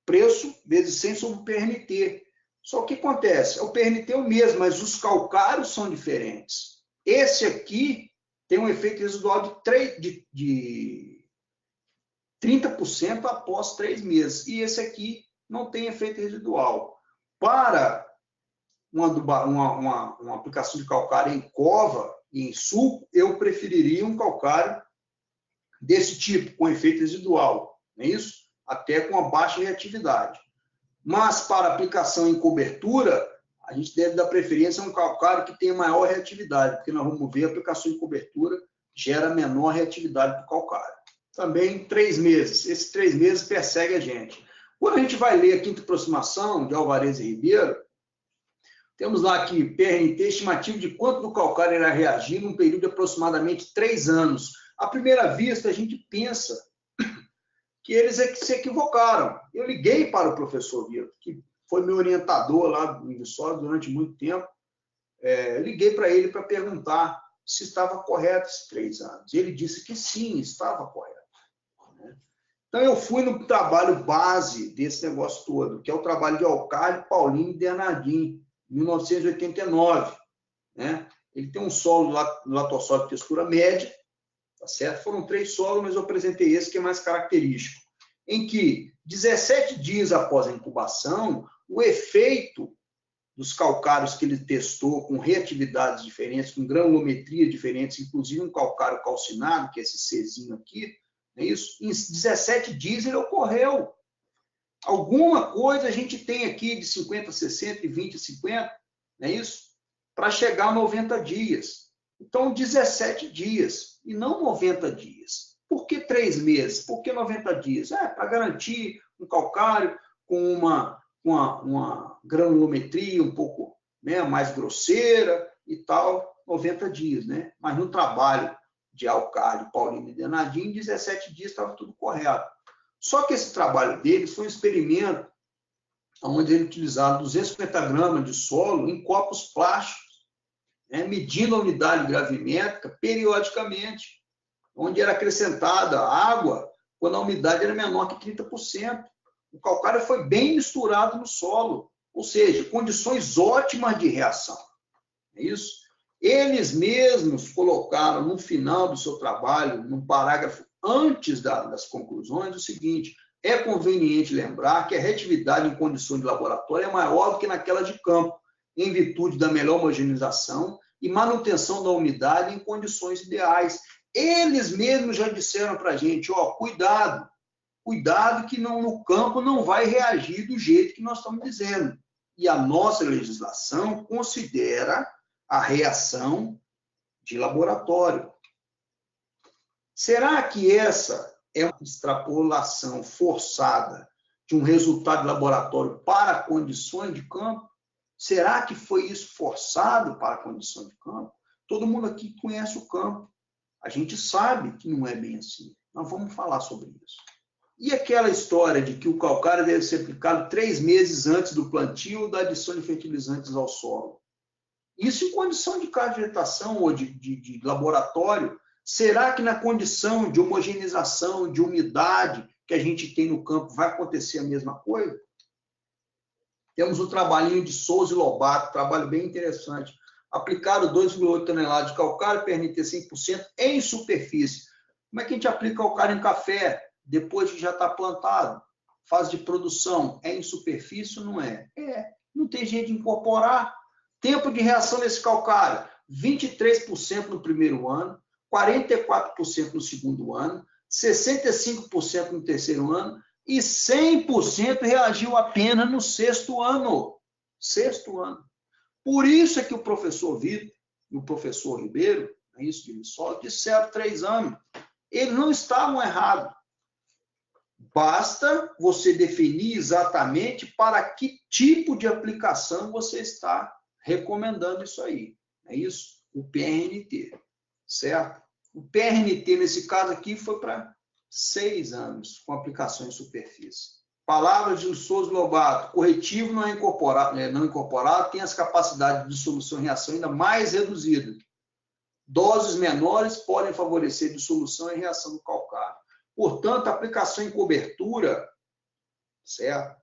B: Preço vezes 100 sobre o PRNT. Só que o que acontece? O PRNT é o mesmo, mas os calcários são diferentes. Esse aqui tem um efeito residual de 30% após 3 meses. E esse aqui não tem efeito residual. Para uma aplicação de calcário em cova e em suco, eu preferiria um calcário desse tipo, com efeito residual. Não é isso? Até com uma baixa reatividade. Mas para aplicação em cobertura, a gente deve dar preferência a um calcário que tenha maior reatividade, porque nós vamos ver a aplicação em cobertura gera menor reatividade para o calcário. Também 3 meses. Esses 3 meses persegue a gente. Quando a gente vai ler a quinta aproximação de Alvarez e Ribeiro, temos lá aqui PRNT estimativa de quanto do calcário irá reagir num período de aproximadamente 3 anos. À primeira vista, a gente pensa que eles se equivocaram. Eu liguei para o professor Vitor, que foi meu orientador lá em Viçosa durante muito tempo. Liguei para ele para perguntar se estava correto esses 3 anos. Ele disse que sim, estava correto. Então, eu fui no trabalho base desse negócio todo, que é o trabalho de Alcalde, Paulino e Bernardinho, 1989. Né? Ele tem um solo latossol de textura média, tá certo? Foram 3 solos, mas eu apresentei esse que é mais característico, em que 17 dias após a incubação, o efeito dos calcários que ele testou com reatividades diferentes, com granulometria diferentes, inclusive um calcário calcinado, que é esse Czinho aqui, não é isso? Em 17 dias ele ocorreu. Alguma coisa a gente tem aqui de 50 a 60 e 20 a 50, não é isso? Para chegar a 90 dias. Então, 17 dias e não 90 dias. Por que 3 meses? Por que 90 dias? Para garantir um calcário com uma granulometria um pouco, né, mais grosseira e tal, 90 dias. Né? Mas no trabalho de Alcalde, Paulino e Bernardinho, em 17 dias estava tudo correto. Só que esse trabalho deles foi um experimento onde ele utilizava 250 gramas de solo em copos plásticos, né, medindo a unidade gravimétrica periodicamente, onde era acrescentada água quando a umidade era menor que 30%. O calcário foi bem misturado no solo, ou seja, condições ótimas de reação. É isso? Eles mesmos colocaram no final do seu trabalho, num parágrafo antes das conclusões, o seguinte: é conveniente lembrar que a reatividade em condições de laboratório é maior do que naquela de campo, em virtude da melhor homogeneização e manutenção da umidade em condições ideais. Eles mesmos já disseram para a gente, cuidado que no campo não vai reagir do jeito que nós estamos dizendo. E a nossa legislação considera a reação de laboratório. Será que essa é uma extrapolação forçada de um resultado de laboratório para condições de campo? Será que foi isso forçado para condições de campo? Todo mundo aqui conhece o campo. A gente sabe que não é bem assim. Nós vamos falar sobre isso. E aquela história de que o calcário deve ser aplicado 3 meses antes do plantio da adição de fertilizantes ao solo? Isso em condição de vegetação ou de laboratório. Será que na condição de homogeneização, de umidade que a gente tem no campo, vai acontecer a mesma coisa? Temos o trabalhinho de Souza e Lobato, trabalho bem interessante. Aplicaram 2,8 toneladas de calcário, PRNT 100% em superfície. Como é que a gente aplica calcário em café depois que já está plantado? Fase de produção, é em superfície ou não é? Não tem jeito de incorporar. Tempo de reação desse calcário, 23% no primeiro ano, 44% no segundo ano, 65% no terceiro ano e 100% reagiu apenas no 6º ano. 6º ano. Por isso é que o professor Vitor e o professor Ribeiro, isso de só disseram 3 anos. Eles não estavam errados. Basta você definir exatamente para que tipo de aplicação você está recomendando isso aí. É isso? O PRNT, certo? O PRNT, nesse caso aqui, foi para 6 anos, com aplicação em superfície. Palavras de Souza Lobato, corretivo não incorporado tem as capacidades de dissolução e reação ainda mais reduzidas. Doses menores podem favorecer dissolução e reação do calcário. Portanto, a aplicação em cobertura, certo?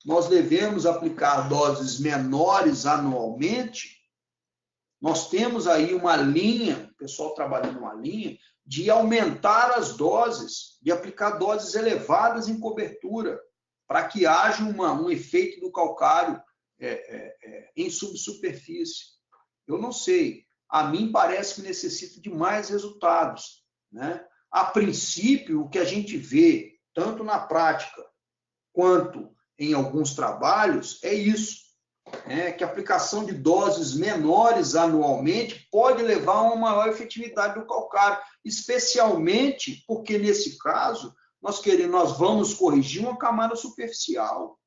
B: Nós devemos aplicar doses menores anualmente. Nós temos aí uma linha, o pessoal trabalhando uma linha, de aumentar as doses, de aplicar doses elevadas em cobertura, para que haja um efeito do calcário em subsuperfície. Eu não sei. A mim parece que necessita de mais resultados, né? A princípio, o que a gente vê, tanto na prática quanto em alguns trabalhos, é isso. Que a aplicação de doses menores anualmente pode levar a uma maior efetividade do calcário, especialmente porque, nesse caso, nós vamos corrigir uma camada superficial,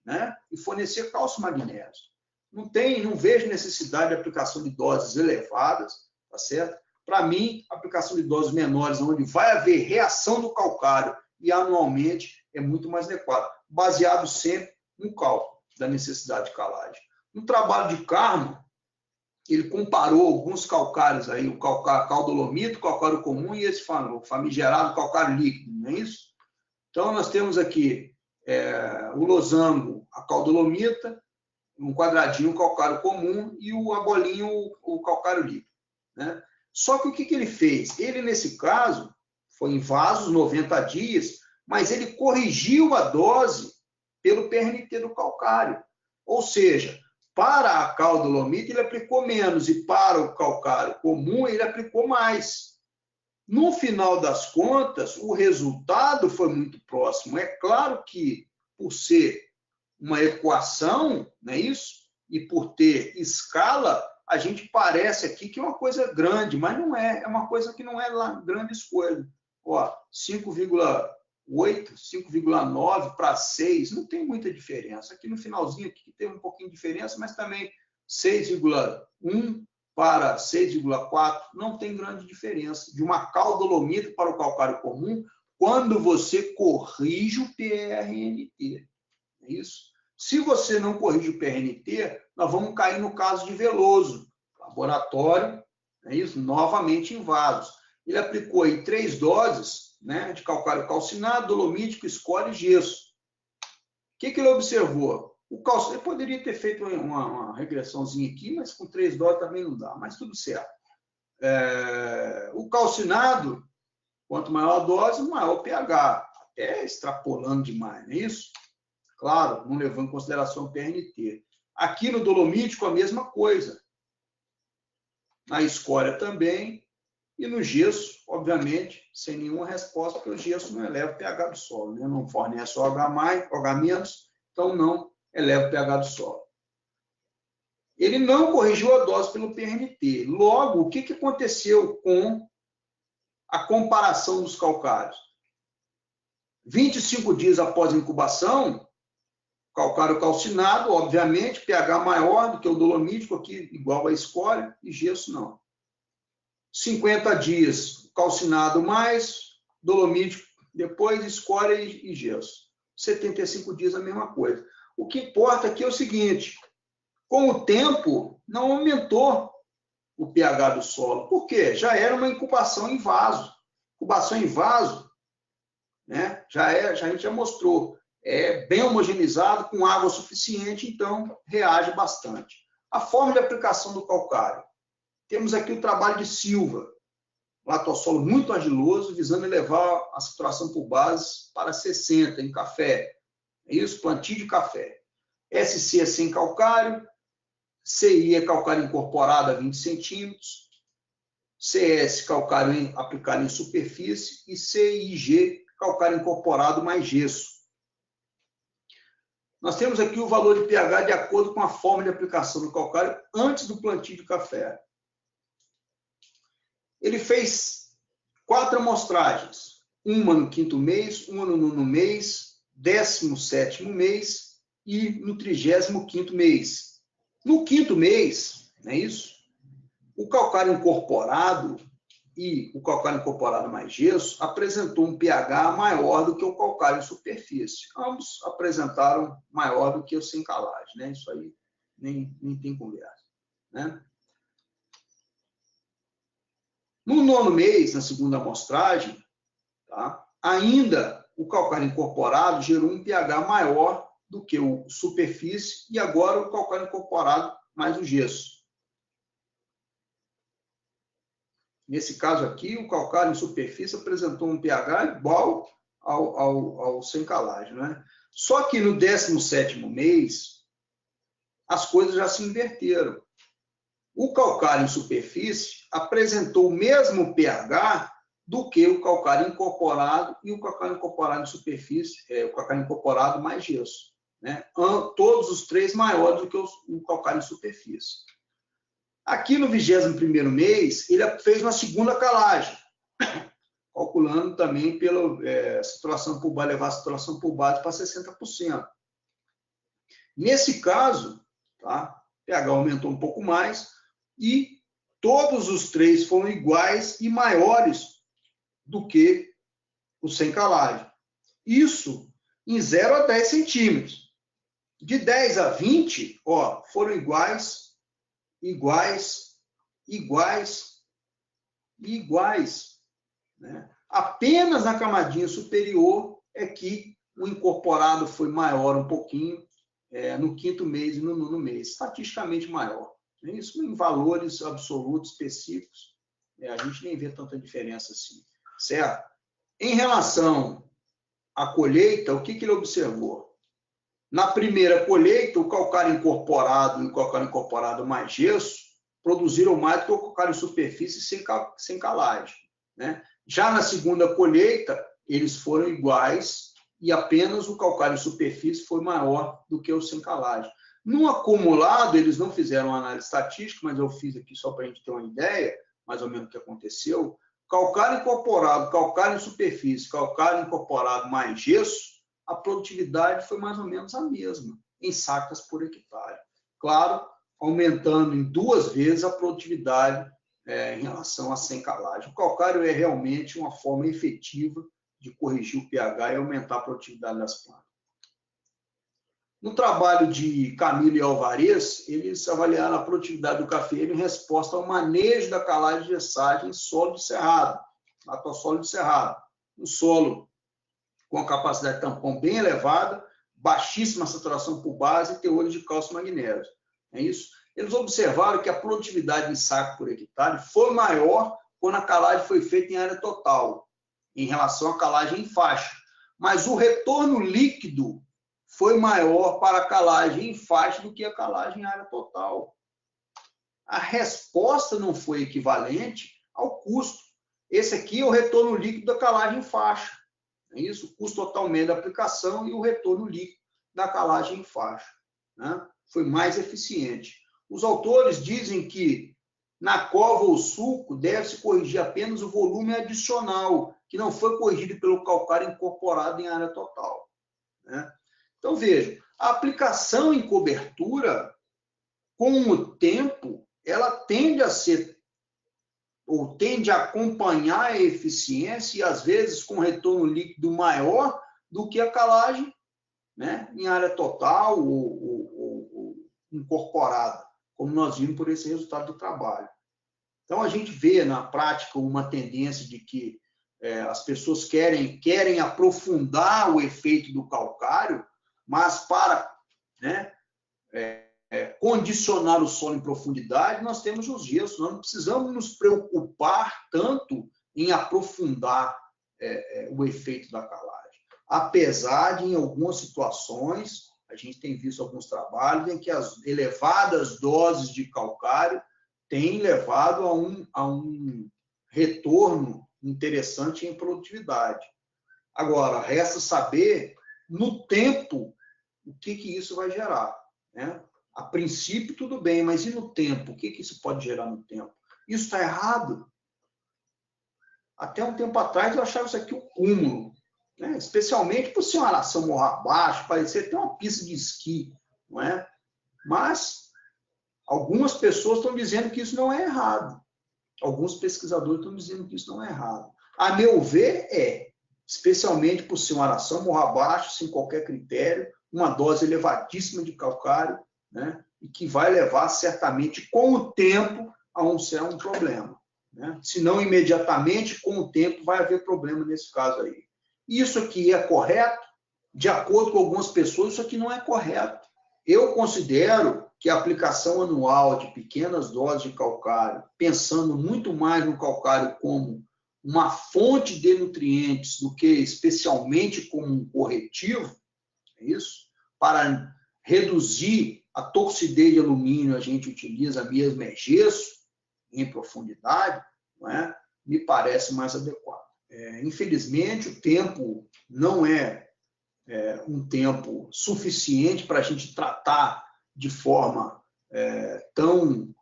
B: né? E fornecer cálcio magnésio. Não vejo necessidade de aplicação de doses elevadas, tá certo? Para mim, a aplicação de doses menores, onde vai haver reação do calcário e anualmente, é muito mais adequado, baseado sempre no cálculo da necessidade de calagem. No trabalho de Carmo, ele comparou alguns calcários aí, o caudolomito, o calcário comum e esse famigerado calcário líquido, não é isso? Então, nós temos aqui o losango, a caudolomita, um quadradinho, o calcário comum e a bolinha, o calcário líquido, né? Só que o que ele fez? Ele, nesse caso, foi em vasos, 90 dias, mas ele corrigiu a dose pelo PRNT do calcário. Ou seja, para a caudolomita ele aplicou menos e para o calcário comum ele aplicou mais. No final das contas, o resultado foi muito próximo. É claro que, por ser uma equação, não é isso? E por ter escala, a gente parece aqui que é uma coisa grande, mas não é. É uma coisa que não é lá grandes coisas. 5,8, 5,9 para 6, não tem muita diferença. Aqui no finalzinho aqui tem um pouquinho de diferença, mas também 6,1 para 6,4 não tem grande diferença. De uma caudolomita para o calcário comum, quando você corrige o PRNT. É isso? Se você não corrige o PRNT, nós vamos cair no caso de Veloso. Laboratório, é isso? Novamente em vasos. Ele aplicou aí 3 doses, né, de calcário calcinado, dolomítico, escória e gesso. O que ele observou? Ele poderia ter feito uma regressãozinha aqui, mas com 3 doses também não dá, mas tudo certo. O calcinado, quanto maior a dose, maior o pH. Até extrapolando demais, não é isso? Claro, não levando em consideração o PRNT. Aqui no dolomítico, a mesma coisa. Na escória também. E no gesso, obviamente, sem nenhuma resposta, porque o gesso não eleva o pH do solo, né? Não fornece OH-, então não eleva o pH do solo. Ele não corrigiu a dose pelo PRNT. Logo, o que aconteceu com a comparação dos calcários? 25 dias após a incubação, calcário calcinado, obviamente, pH maior do que o dolomítico, aqui igual a escória, e gesso não. 50 dias calcinado mais, dolomítico depois, escória e gesso. 75 dias a mesma coisa. O que importa aqui é o seguinte, com o tempo não aumentou o pH do solo. Por quê? Já era uma incubação em vaso. Incubação em vaso, né? A gente já mostrou, é bem homogeneizado, com água suficiente, então reage bastante. A forma de aplicação do calcário. Temos aqui o trabalho de Silva, latossolo muito argiloso, visando elevar a saturação por bases para 60 em café. É isso, plantio de café. SC é sem calcário, CI é calcário incorporado a 20 centímetros, CS, calcário aplicado em superfície, e CIG, calcário incorporado mais gesso. Nós temos aqui o valor de pH de acordo com a forma de aplicação do calcário antes do plantio de café. Ele fez 4 amostragens, uma no 5º mês, uma no 9º mês, 17º mês e no 35º mês. No 5º mês, não é isso? O calcário incorporado e o calcário incorporado mais gesso apresentou um pH maior do que o calcário em superfície. Ambos apresentaram maior do que o sem calagem, né? Isso aí nem tem conversa, né? No 9º mês, na segunda amostragem, tá? Ainda o calcário incorporado gerou um pH maior do que o superfície e agora o calcário incorporado mais o gesso. Nesse caso aqui, o calcário em superfície apresentou um pH igual ao sem calagem, né? Só que no 17º mês, as coisas já se inverteram. O calcário em superfície apresentou o mesmo pH do que o calcário incorporado e o calcário incorporado em superfície, o calcário incorporado mais gesso, né? Todos os 3 maiores do que o calcário em superfície. Aqui no 21º mês, ele fez uma segunda calagem, calculando também pela saturação por base, levar a saturação por base para 60%. Nesse caso, tá, o pH aumentou um pouco mais e todos os 3 foram iguais e maiores do que o sem calagem. Isso em 0 a 10 centímetros. De 10 a 20, ó, foram iguais, né? Apenas na camadinha superior é que o incorporado foi maior um pouquinho, no 5º mês e no 9º mês, estatisticamente maior. Isso em valores absolutos específicos, a gente nem vê tanta diferença assim, certo? Em relação à colheita, o que ele observou? Na primeira colheita, o calcário incorporado e o calcário incorporado mais gesso produziram mais do que o calcário em superfície sem calagem, né? Já na segunda colheita, eles foram iguais e apenas o calcário em superfície foi maior do que o sem calagem. No acumulado, eles não fizeram análise estatística, mas eu fiz aqui só para a gente ter uma ideia, mais ou menos o que aconteceu. Calcário incorporado, calcário em superfície, calcário incorporado mais gesso, a produtividade foi mais ou menos a mesma, em sacas por hectare. Claro, aumentando em 2 vezes a produtividade em relação a sem calagem. O calcário é realmente uma forma efetiva de corrigir o pH e aumentar a produtividade das plantas. No trabalho de Camilo e Alvarez, eles avaliaram a produtividade do cafeeiro em resposta ao manejo da calagem de gessagem em solo de cerrado, matossolo de cerrado. Um solo com a capacidade de tampão bem elevada, baixíssima saturação por base e teores de cálcio e magnésio. É isso? Eles observaram que a produtividade em saco por hectare foi maior quando a calagem foi feita em área total, em relação à calagem em faixa. Mas o retorno líquido foi maior para a calagem em faixa do que a calagem em área total. A resposta não foi equivalente ao custo. Esse aqui é o retorno líquido da calagem em faixa. É isso? O custo total médio da aplicação e o retorno líquido da calagem em faixa, né? Foi mais eficiente. Os autores dizem que na cova ou suco deve-se corrigir apenas o volume adicional, que não foi corrigido pelo calcário incorporado em área total, né? Então, veja, a aplicação em cobertura, com o tempo, ela tende a ser, ou tende a acompanhar a eficiência e, às vezes, com retorno líquido maior do que a calagem, né, em área total ou incorporada, como nós vimos por esse resultado do trabalho. Então, a gente vê na prática uma tendência de que as pessoas querem aprofundar o efeito do calcário, mas para, né, condicionar o solo em profundidade, nós temos os gessos. Nós não precisamos nos preocupar tanto em aprofundar o efeito da calagem. Apesar de, em algumas situações, a gente tem visto alguns trabalhos em que as elevadas doses de calcário têm levado a um retorno interessante em produtividade. Agora, resta saber, no tempo, o que isso vai gerar, né? A princípio, tudo bem, mas e no tempo? O que isso pode gerar no tempo? Isso está errado? Até um tempo atrás, eu achava isso aqui um cúmulo, né? Especialmente por ser uma nação morra abaixo, parecer até uma pista de esqui, não é? Mas algumas pessoas estão dizendo que isso não é errado. Alguns pesquisadores estão dizendo que isso não é errado. A meu ver, especialmente por ser uma nação morra abaixo, sem qualquer critério, uma dose elevadíssima de calcário, né? E que vai levar certamente com o tempo a um problema, né? Se não imediatamente, com o tempo vai haver problema nesse caso aí. Isso aqui é correto? De acordo com algumas pessoas, isso aqui não é correto. Eu considero que a aplicação anual de pequenas doses de calcário, pensando muito mais no calcário como uma fonte de nutrientes do que especialmente como um corretivo, é isso? Para reduzir a toxidez de alumínio, a gente utiliza mesmo gesso em profundidade, não é? Me parece mais adequado. Infelizmente, o tempo não é um tempo suficiente para a gente tratar de forma tão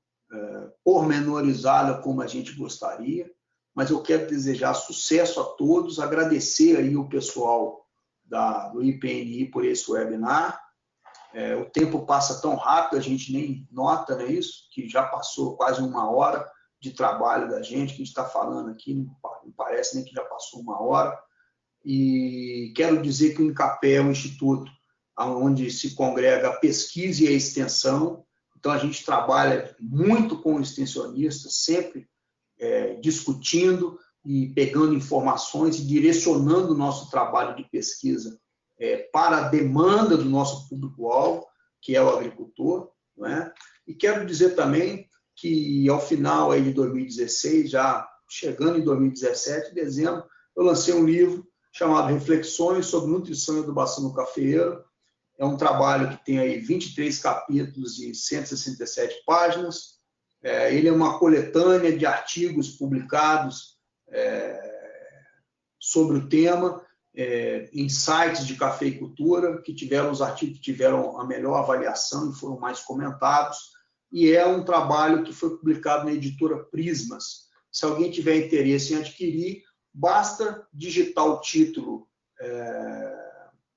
B: pormenorizada como a gente gostaria, mas eu quero desejar sucesso a todos, agradecer aí o pessoal do IPNI por esse webinar. O tempo passa tão rápido, a gente nem nota, não é isso? Que já passou quase 1 hora de trabalho da gente, que a gente está falando aqui, não parece nem que já passou 1 hora. E quero dizer que o INCAPé é um instituto onde se congrega a pesquisa e a extensão, então a gente trabalha muito com extensionistas, sempre discutindo e pegando informações e direcionando o nosso trabalho de pesquisa para a demanda do nosso público-alvo, que é o agricultor, não é? E quero dizer também que, ao final aí de 2016, já chegando em 2017, em dezembro, eu lancei um livro chamado Reflexões sobre Nutrição e Adubação no Cafeeiro. É um trabalho que tem aí 23 capítulos e 167 páginas. Ele é uma coletânea de artigos publicados sobre o tema, em sites de cafeicultura, que tiveram os artigos que tiveram a melhor avaliação e foram mais comentados, e é um trabalho que foi publicado na editora Prismas. Se alguém tiver interesse em adquirir, basta digitar o título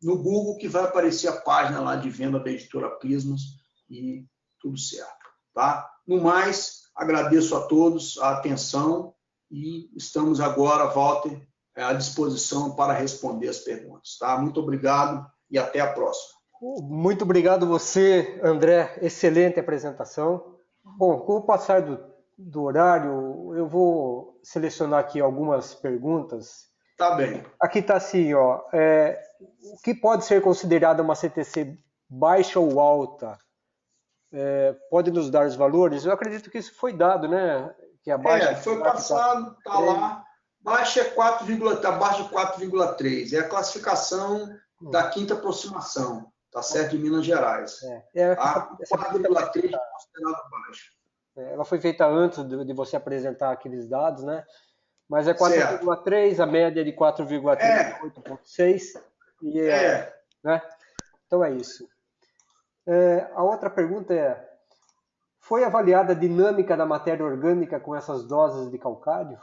B: no Google, que vai aparecer a página lá de venda da editora Prismas e tudo certo, tá? No mais, agradeço a todos a atenção e estamos agora, Walter, à disposição para responder as perguntas, tá? Muito obrigado e até a próxima.
A: Muito obrigado você, André. Excelente apresentação. Bom, com o passar do horário, eu vou selecionar aqui algumas perguntas.
B: Tá bem.
A: Aqui está assim, ó. O que pode ser considerado uma CTC baixa ou alta? Pode nos dar os valores? Eu acredito que isso foi dado, né? Que a baixa
B: foi passado, está lá. Baixa está abaixo de 4,3. É a classificação da quinta aproximação, tá certo? De Minas Gerais. 4,3 é considerado baixo.
A: Ela foi feita antes de você apresentar aqueles dados, né? Mas é 4,3, a média é de 4,3, 8,6. Né? Então é isso. A outra pergunta foi avaliada a dinâmica da matéria orgânica com essas doses de calcário?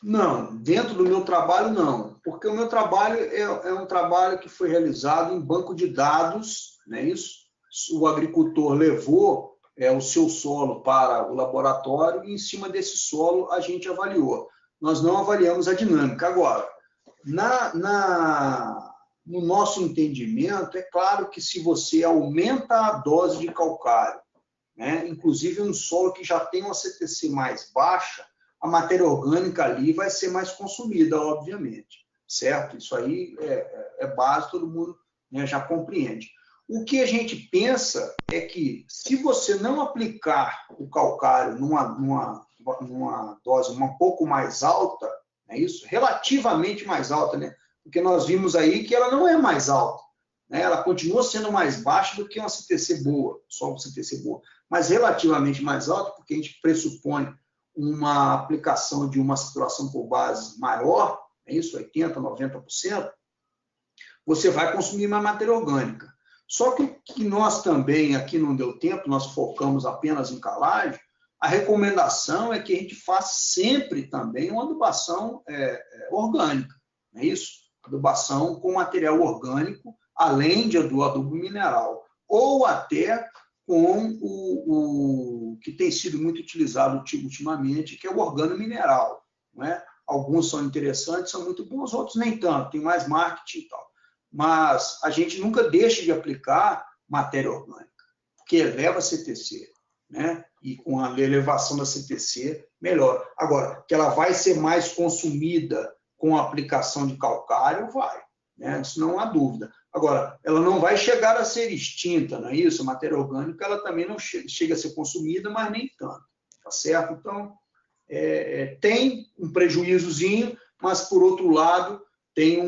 B: Não, dentro do meu trabalho não, porque o meu trabalho é um trabalho que foi realizado em banco de dados, não é isso? O agricultor levou o seu solo para o laboratório e em cima desse solo a gente avaliou. Nós não avaliamos a dinâmica. Agora, no nosso entendimento, é claro que se você aumenta a dose de calcário, né, inclusive um solo que já tem uma CTC mais baixa, a matéria orgânica ali vai ser mais consumida, obviamente, certo? Isso aí é básico, todo mundo, né, já compreende. O que a gente pensa é que, se você não aplicar o calcário numa dose um pouco mais alta, é isso? Relativamente mais alta, né? Porque nós vimos aí que ela não é mais alta, né? Ela continua sendo mais baixa do que uma CTC boa, só uma CTC boa, mas relativamente mais alta, porque a gente pressupõe uma aplicação de uma saturação por base maior, é isso, 80%, 90%, você vai consumir mais matéria orgânica. Só que o que nós também, aqui não deu tempo, nós focamos apenas em calagem, a recomendação é que a gente faça sempre também uma adubação orgânica, não é isso? Adubação com material orgânico, além do adubo mineral, ou até com o que tem sido muito utilizado ultimamente, que é o organomineral, não é? Alguns são interessantes, são muito bons, outros nem tanto, tem mais marketing e tal. Mas a gente nunca deixa de aplicar matéria orgânica, porque eleva a CTC, né? E com a elevação da CTC, melhora. Agora, que ela vai ser mais consumida com a aplicação de calcário, vai, né? Isso não há dúvida. Agora, ela não vai chegar a ser extinta, não é isso? A matéria orgânica, ela também não chega a ser consumida, mas nem tanto, tá certo? Então, tem um prejuízozinho, mas, por outro lado, tem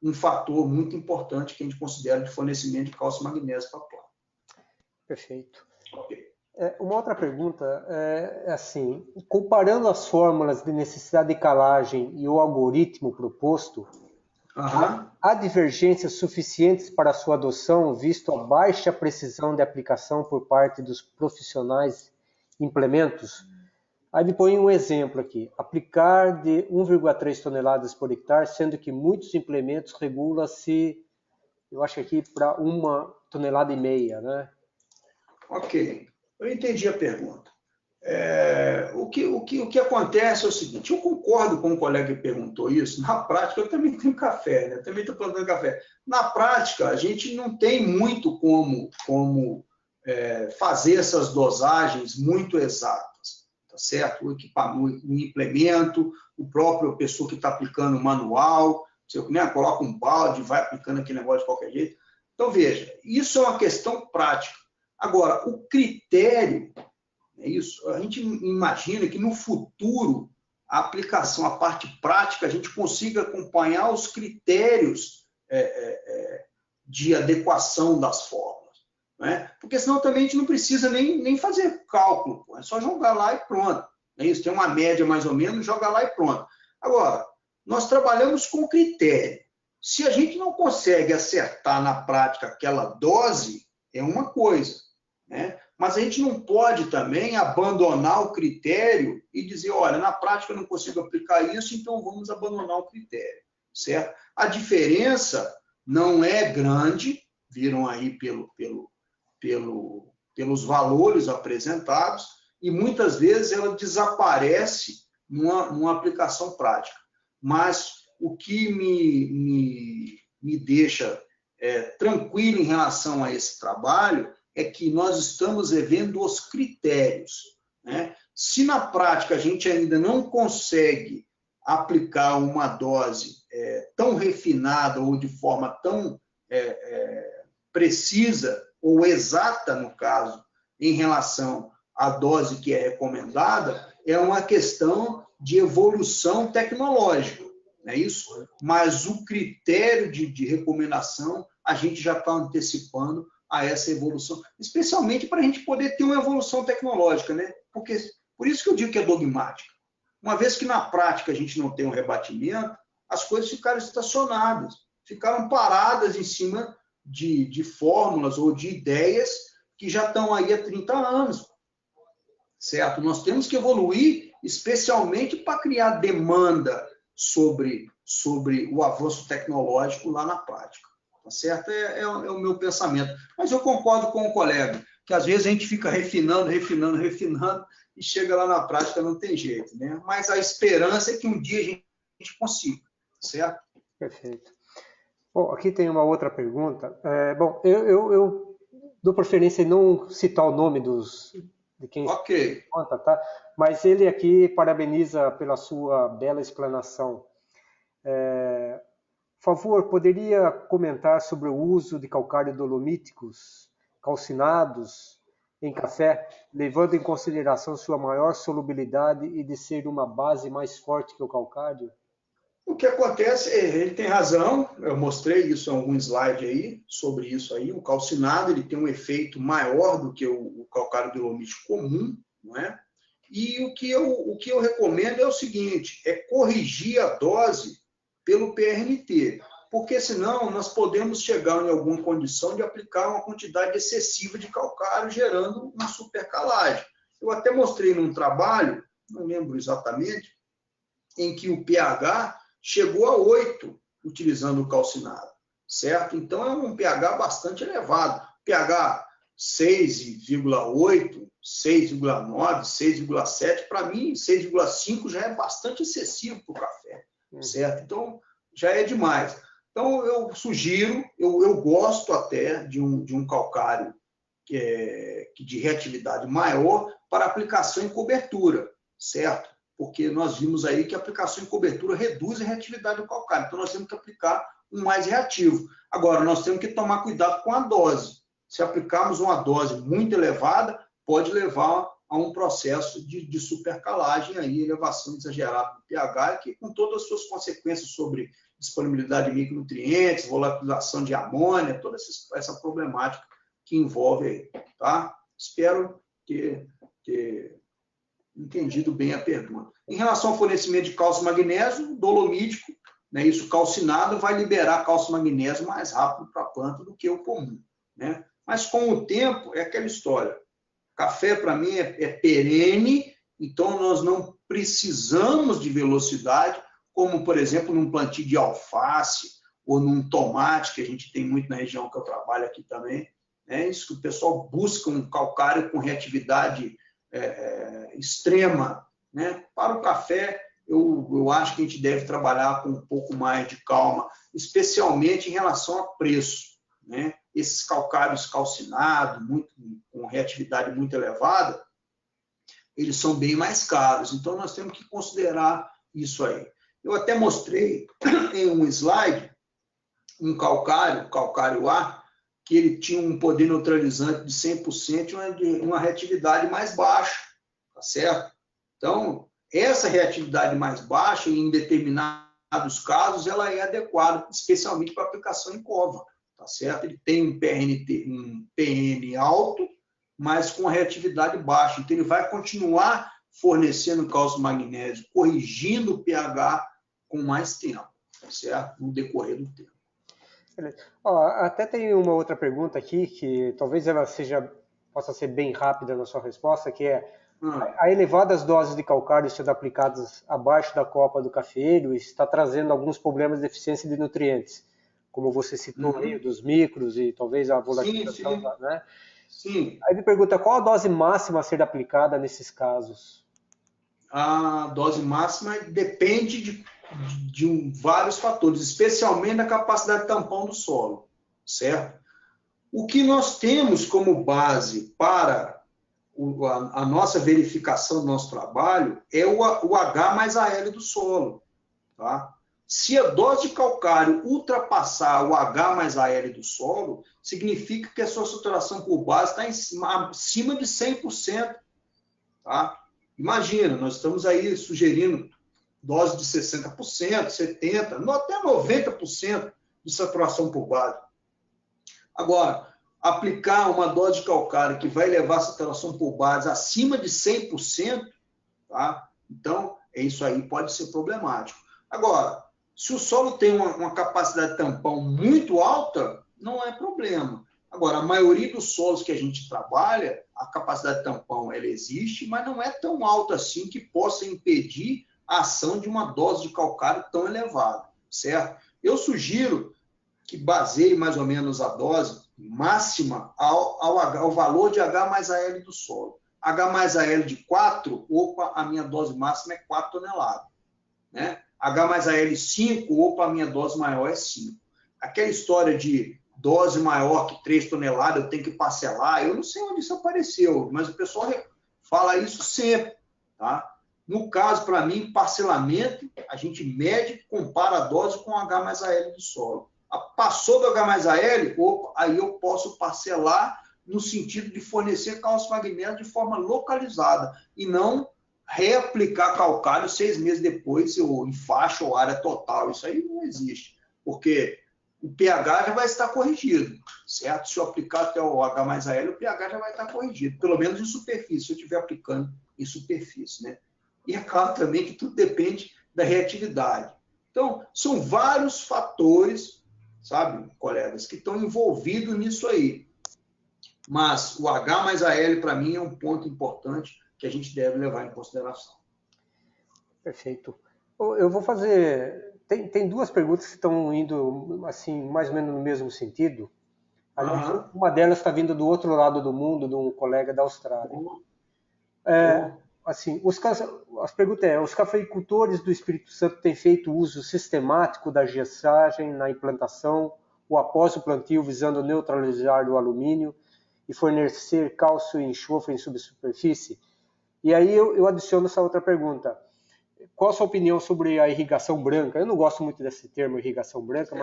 B: um fator muito importante que a gente considera de fornecimento de cálcio e magnésio para a planta.
A: Perfeito.
B: Ok.
A: Uma outra pergunta é assim, comparando as fórmulas de necessidade de calagem e o algoritmo proposto, há divergências suficientes para sua adoção, visto a baixa precisão de aplicação por parte dos profissionais implementos? Aí me põe um exemplo aqui, aplicar de 1,3 toneladas por hectare, sendo que muitos implementos regulam-se, eu acho que aqui para 1,5 toneladas, né?
B: Ok, eu entendi a pergunta. O que acontece é o seguinte, eu concordo com o colega que perguntou isso, na prática eu também tenho café, né? Também estou plantando café. Na prática, a gente não tem muito como fazer essas dosagens muito exatas, tá certo? O equipamento, o implemento, o próprio pessoa que está aplicando o manual, você, né, coloca um balde, vai aplicando aquele negócio de qualquer jeito. Então, veja, isso é uma questão prática. Agora, o critério, é isso, a gente imagina que no futuro a aplicação, a parte prática, a gente consiga acompanhar os critérios de adequação das fórmulas, né? Porque senão também a gente não precisa nem fazer cálculo, é só jogar lá e pronto. É isso, tem uma média mais ou menos, joga lá e pronto. Agora, nós trabalhamos com critério. Se a gente não consegue acertar na prática aquela dose, é uma coisa, né? Mas a gente não pode também abandonar o critério e dizer, olha, na prática eu não consigo aplicar isso, então vamos abandonar o critério, certo? A diferença não é grande, viram aí pelos valores apresentados, e muitas vezes ela desaparece numa aplicação prática. Mas o que me deixa tranquilo em relação a esse trabalho é que nós estamos revendo os critérios, né? Se na prática a gente ainda não consegue aplicar uma dose tão refinada ou de forma tão precisa ou exata, no caso, em relação à dose que é recomendada, é uma questão de evolução tecnológica, não é isso? Mas o critério de recomendação a gente já está antecipando a essa evolução, especialmente para a gente poder ter uma evolução tecnológica, né? Porque, por isso que eu digo que é dogmática. Uma vez que na prática a gente não tem um rebatimento, as coisas ficaram estacionadas, ficaram paradas em cima de fórmulas ou de ideias que já estão aí há 30 anos, certo? Nós temos que evoluir, especialmente para criar demanda sobre o avanço tecnológico lá na prática. Tá certo? É o meu pensamento. Mas eu concordo com o colega, que às vezes a gente fica refinando e chega lá na prática não tem jeito, né? Mas a esperança é que um dia a gente consiga, certo?
A: Perfeito. Bom, aqui tem uma outra pergunta. Bom, eu dou preferência em não citar o nome de quem conta, tá? Mas ele aqui parabeniza pela sua bela explanação. Por favor, poderia comentar sobre o uso de calcário dolomíticos calcinados em café, levando em consideração sua maior solubilidade e de ser uma base mais forte que o calcário?
B: O que acontece, ele tem razão, eu mostrei isso em algum slide aí, sobre isso aí, o calcinado ele tem um efeito maior do que o calcário dolomítico comum, não é? E o que eu recomendo é o seguinte, corrigir a dose pelo PRNT. porque senão nós podemos chegar em alguma condição de aplicar uma quantidade excessiva de calcário, gerando uma supercalagem. Eu até mostrei num trabalho, não lembro exatamente, em que o pH chegou a 8, utilizando o calcinado, certo? Então, é um pH bastante elevado. pH 6,8, 6,9, 6,7, para mim, 6,5 já é bastante excessivo para o café, certo? Então, já é demais. Então, eu sugiro, eu gosto até de um calcário de reatividade maior para aplicação em cobertura, certo? Porque nós vimos aí que a aplicação em cobertura reduz a reatividade do calcário. Então, nós temos que aplicar um mais reativo. Agora, nós temos que tomar cuidado com a dose. Se aplicarmos uma dose muito elevada, pode levar a um processo de supercalagem, aí, elevação exagerada do pH, que com todas as suas consequências sobre disponibilidade de micronutrientes, volatilização de amônia, toda essa problemática que envolve aí, tá? Espero ter entendido bem a pergunta. Em relação ao fornecimento de cálcio e magnésio, dolomítico, né, isso calcinado vai liberar cálcio e magnésio mais rápido para a planta do que o comum, né? Mas com o tempo, é aquela história. Café, para mim, é perene, então nós não precisamos de velocidade, como, por exemplo, num plantio de alface ou num tomate, que a gente tem muito na região que eu trabalho aqui também. É isso que o pessoal busca, um calcário com reatividade extrema, né? Para o café, eu acho que a gente deve trabalhar com um pouco mais de calma, especialmente em relação a preço, né? Esses calcários calcinados, com reatividade muito elevada, eles são bem mais caros. Então, nós temos que considerar isso aí. Eu até mostrei em um slide um calcário A, que ele tinha um poder neutralizante de 100% e uma reatividade mais baixa, tá certo? Então, essa reatividade mais baixa, em determinados casos, ela é adequada, especialmente para aplicação em cova, tá certo? Ele tem um PN alto, mas com reatividade baixa. Então, ele vai continuar fornecendo cálcio e magnésio, corrigindo o pH com mais tempo, tá certo? No decorrer do tempo.
A: Ó, até tem uma outra pergunta aqui, que talvez ela possa ser bem rápida na sua resposta, que é a elevadas doses de calcário sendo aplicadas abaixo da copa do cafeeiro está trazendo alguns problemas de deficiência de nutrientes, como você citou aí, dos micros e talvez a volatilização,
B: sim.
A: né?
B: Sim.
A: Aí me pergunta, qual a dose máxima a ser aplicada nesses casos?
B: A dose máxima depende de vários fatores, especialmente da capacidade de tampão do solo, certo? O que nós temos como base para a nossa verificação do nosso trabalho é o H mais AL do solo, tá? Se a dose de calcário ultrapassar o H mais AL do solo, significa que a sua saturação por base está acima de 100%, tá? Imagina, nós estamos aí sugerindo dose de 60%, 70%, até 90% de saturação por base. Agora, aplicar uma dose de calcário que vai levar a saturação por base acima de 100%, tá? Então, isso aí pode ser problemático. Agora, se o solo tem uma capacidade de tampão muito alta, não é problema. Agora, a maioria dos solos que a gente trabalha, a capacidade de tampão ela existe, mas não é tão alta assim que possa impedir a ação de uma dose de calcário tão elevada, certo? Eu sugiro que baseie mais ou menos a dose máxima ao valor de H mais AL do solo. H mais AL de 4, opa, a minha dose máxima é 4 toneladas. Né? H mais AL 5, opa, a minha dose maior é 5. Aquela história de dose maior que 3 toneladas, eu tenho que parcelar, eu não sei onde isso apareceu, mas o pessoal fala isso sempre, tá? No caso, para mim, parcelamento, a gente mede e compara a dose com o H mais AL do solo. Passou do H mais AL, opa, aí eu posso parcelar no sentido de fornecer cálcio magnésio de forma localizada e não reaplicar calcário 6 meses depois ou em faixa ou área total. Isso aí não existe, porque o pH já vai estar corrigido, certo? Se eu aplicar até o H mais AL, o pH já vai estar corrigido, pelo menos em superfície, se eu estiver aplicando em superfície, né? E é claro também que tudo depende da reatividade. Então, são vários fatores sabe, colegas, que estão envolvidos nisso aí. Mas o H mais a L, para mim, é um ponto importante que a gente deve levar em consideração.
A: Perfeito. Eu vou fazer... Tem duas perguntas que estão indo, assim, mais ou menos no mesmo sentido. Aliás, uma delas está vindo do outro lado do mundo, de um colega da Austrália. Assim, as perguntas é: os cafeicultores do Espírito Santo têm feito uso sistemático da gessagem na implantação ou após o plantio, visando neutralizar o alumínio e fornecer cálcio e enxofre em subsuperfície? E aí eu adiciono essa outra pergunta: qual a sua opinião sobre a irrigação branca? Eu não gosto muito desse termo, irrigação branca,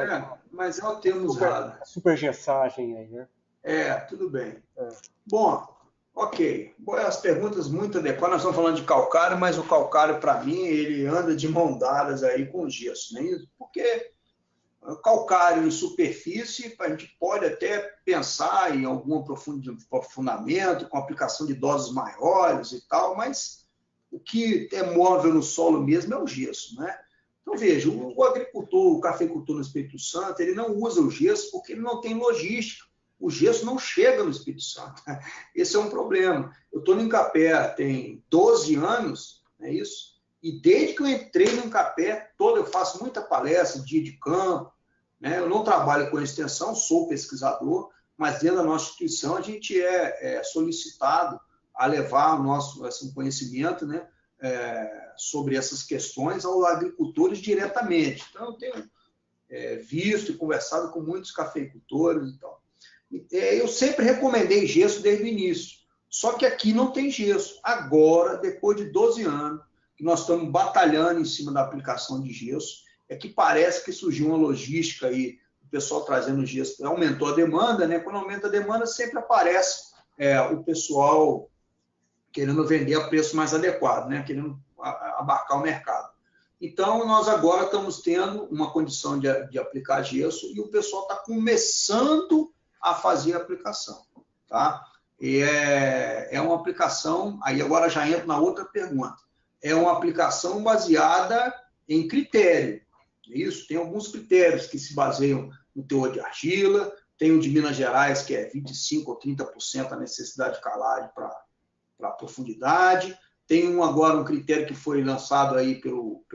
B: mas é o termo usado.
A: A supergessagem aí, né?
B: Tudo bem. Bom, ok. As perguntas muito adequadas. Nós estamos falando de calcário, mas o calcário, para mim, ele anda de mão dadas aí com o gesso, não é isso? Porque calcário em superfície, a gente pode até pensar em algum aprofundamento, com aplicação de doses maiores e tal, mas o que é móvel no solo mesmo é o gesso, né? Então, veja, o agricultor, o cafeicultor no Espírito Santo, ele não usa o gesso porque ele não tem logística. O gesso não chega no Espírito Santo. Esse é um problema. Eu estou no Incapé tem 12 anos, não é isso? E desde que eu entrei no Incapé, eu faço muita palestra, dia de campo, né? Eu não trabalho com extensão, sou pesquisador, mas dentro da nossa instituição a gente é solicitado a levar o nosso conhecimento, né, sobre essas questões aos agricultores diretamente. Então, eu tenho visto e conversado com muitos cafeicultores e tal. Eu sempre recomendei gesso desde o início, só que aqui não tem gesso. Agora, depois de 12 anos, que nós estamos batalhando em cima da aplicação de gesso, é que parece que surgiu uma logística aí, o pessoal trazendo gesso, aumentou a demanda, né? Quando aumenta a demanda, sempre aparece o pessoal querendo vender a preço mais adequado, né? Querendo abarcar o mercado. Então, nós agora estamos tendo uma condição de aplicar gesso e o pessoal está começando a fazer a aplicação, tá? E é uma aplicação, aí agora já entro na outra pergunta, é uma aplicação baseada em critério, isso, tem alguns critérios que se baseiam no teor de argila, tem o de Minas Gerais, que é 25% ou 30% a necessidade de calagem para profundidade. Tem agora um critério que foi lançado aí pelo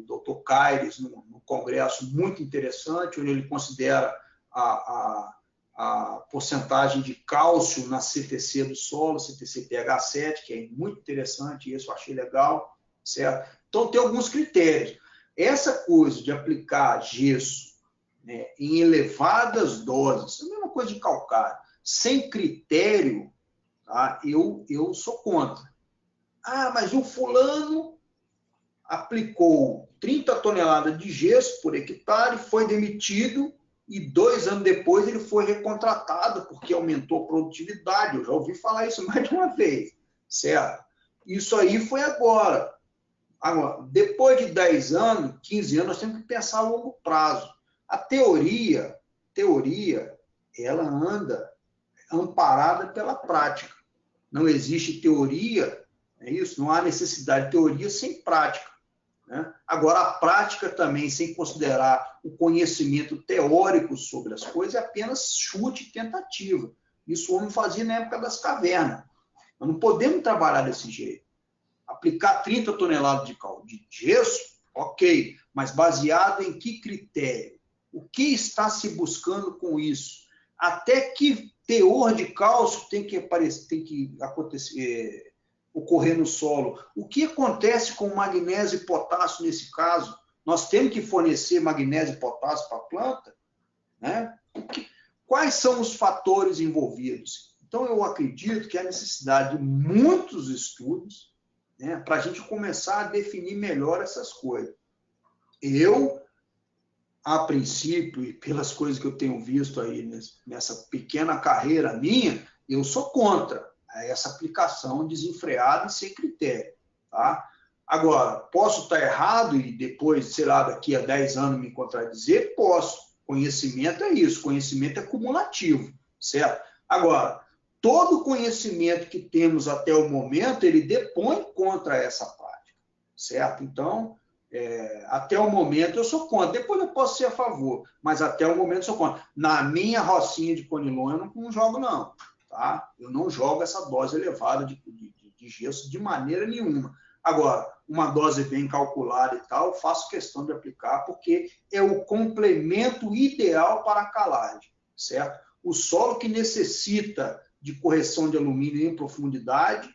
B: Dr. Caires no congresso, muito interessante, onde ele considera a porcentagem de cálcio na CTC do solo, CTC pH7, que é muito interessante, isso eu achei legal, certo? Então, tem alguns critérios. Essa coisa de aplicar gesso, né, em elevadas doses, é a mesma coisa de calcário, sem critério, tá? Eu sou contra. Mas o fulano aplicou 30 toneladas de gesso por hectare, foi demitido e 2 anos depois ele foi recontratado porque aumentou a produtividade. Eu já ouvi falar isso mais de uma vez, certo? Isso aí foi agora. Agora, depois de 10 anos, 15 anos, nós temos que pensar a longo prazo. A teoria, ela anda amparada pela prática. Não existe teoria, é isso? Não há necessidade de teoria sem prática, né? Agora, a prática também, sem considerar o conhecimento teórico sobre as coisas, é apenas chute e tentativa. Isso o homem fazia na época das cavernas. Nós não podemos trabalhar desse jeito. Aplicar 30 toneladas de gesso, ok, mas baseado em que critério? O que está se buscando com isso? Até que teor de cálcio tem que ocorrer no solo? O que acontece com magnésio e potássio nesse caso? Nós temos que fornecer magnésio e potássio para a planta, né? Quais são os fatores envolvidos? Então, eu acredito que há necessidade de muitos estudos, né, para a gente começar a definir melhor essas coisas. Eu, a princípio, e pelas coisas que eu tenho visto aí nessa pequena carreira minha, eu sou contra essa aplicação desenfreada e sem critério, tá? Agora, posso estar errado e depois, sei lá, daqui a 10 anos me contradizer? Posso. Conhecimento é isso, conhecimento é cumulativo, certo? Agora, todo o conhecimento que temos até o momento, ele depõe contra essa prática, certo? Então, Até o momento eu sou contra. Depois eu posso ser a favor, mas até o momento eu sou contra. Na minha rocinha de conilon eu não jogo, não. Tá? Eu não jogo essa dose elevada de gesso de maneira nenhuma. Agora, uma dose bem calculada e tal, eu faço questão de aplicar, porque é o complemento ideal para a calagem, certo? O solo que necessita de correção de alumínio em profundidade,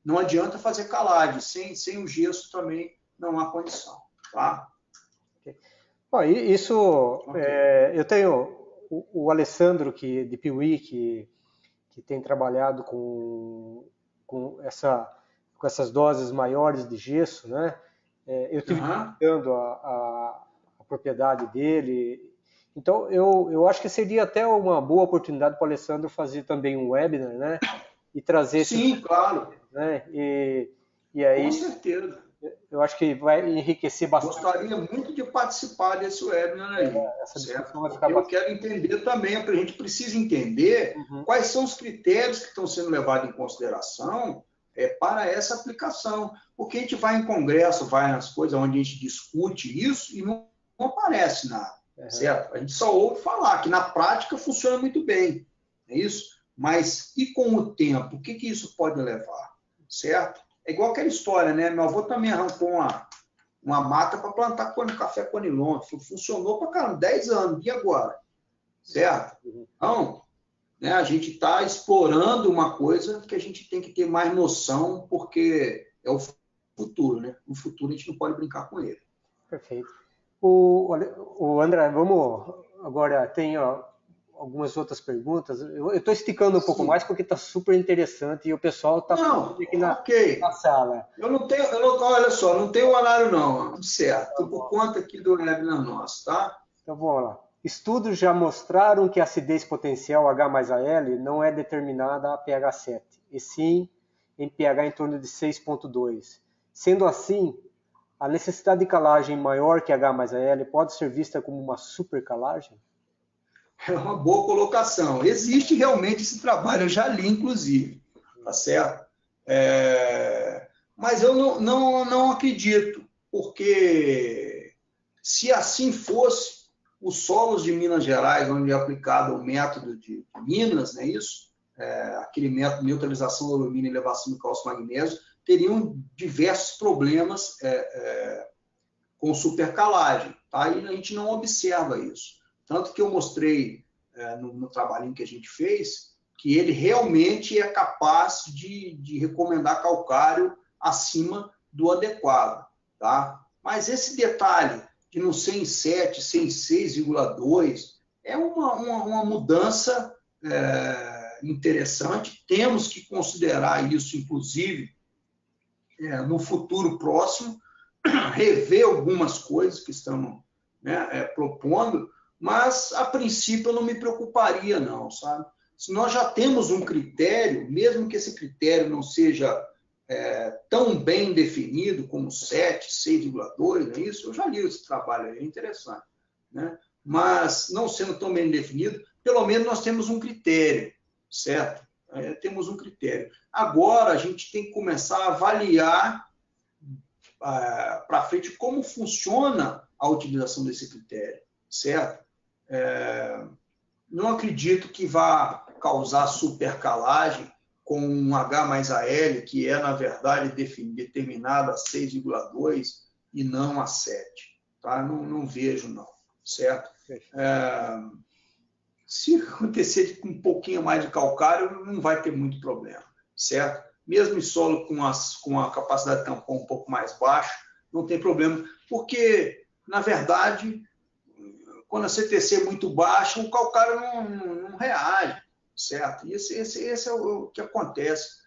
B: não adianta fazer calagem. Sem o gesso também não há condição. Tá?
A: Bom, isso, eu tenho o Alessandro de Piuí, que tem trabalhado com essas doses maiores de gesso, né? Eu estive visitando a propriedade dele. Então, eu acho que seria até uma boa oportunidade para o Alessandro fazer também um webinar, né? E trazer
B: Sim, claro.
A: Né? E aí,
B: com certeza.
A: Eu acho que vai enriquecer bastante.
B: Gostaria muito de participar desse webinar aí. Eu quero entender também, a gente precisa entender quais são os critérios que estão sendo levados em consideração para essa aplicação. Porque a gente vai em congresso, vai nas coisas onde a gente discute isso e não aparece nada. Certo? A gente só ouve falar que na prática funciona muito bem. É isso? Mas e com o tempo? O que isso pode levar? Certo? É igual aquela história, né? Meu avô também arrancou uma mata para plantar café conilon. Funcionou para caramba, 10 anos. E agora? Certo? Então, né, a gente está explorando uma coisa que a gente tem que ter mais noção, porque é o futuro, né? No futuro a gente não pode brincar com ele.
A: Perfeito. O André, vamos agora, tem algumas outras perguntas. Eu estou esticando um pouco mais porque está super interessante e o pessoal está
B: aqui na
A: sala.
B: Olha só, não tem horário não, certo. Estou por conta aqui do webinar nosso, tá?
A: Então vamos lá. Estudos já mostraram que a acidez potencial H+AL não é determinada a pH 7, e sim em pH em torno de 6,2. Sendo assim, a necessidade de calagem maior que H+AL pode ser vista como uma supercalagem?
B: É uma boa colocação. Existe realmente esse trabalho, eu já li, inclusive. Tá certo? Mas eu não acredito, porque se assim fosse, os solos de Minas Gerais, onde é aplicado o método de Minas, não é isso? Aquele método de neutralização do alumínio e elevação do cálcio e magnésio, teriam diversos problemas com supercalagem. Tá? E a gente não observa isso. Tanto que eu mostrei no trabalhinho que a gente fez que ele realmente é capaz de recomendar calcário acima do adequado. Tá? Mas esse detalhe de não ser em 7, ser em 6,2 é uma mudança interessante. Temos que considerar isso, inclusive, no futuro próximo, rever algumas coisas que estamos propondo, mas, a princípio, eu não me preocuparia, não, sabe? Se nós já temos um critério, mesmo que esse critério não seja tão bem definido como 7, 6,2, não é isso? Eu já li esse trabalho, é interessante. Né? Mas, não sendo tão bem definido, pelo menos nós temos um critério, certo? Temos um critério. Agora, a gente tem que começar a avaliar para frente como funciona a utilização desse critério, certo? Não acredito que vá causar supercalagem com um H+AL, que é, na verdade, determinado a 6,2 e não a 7. Tá? Não vejo, não, certo? Se acontecer com um pouquinho mais de calcário, não vai ter muito problema, certo? Mesmo em solo com a capacidade de tampão um pouco mais baixa, não tem problema, porque, na verdade, quando a CTC é muito baixa, o calcário não reage, certo? E esse é o que acontece.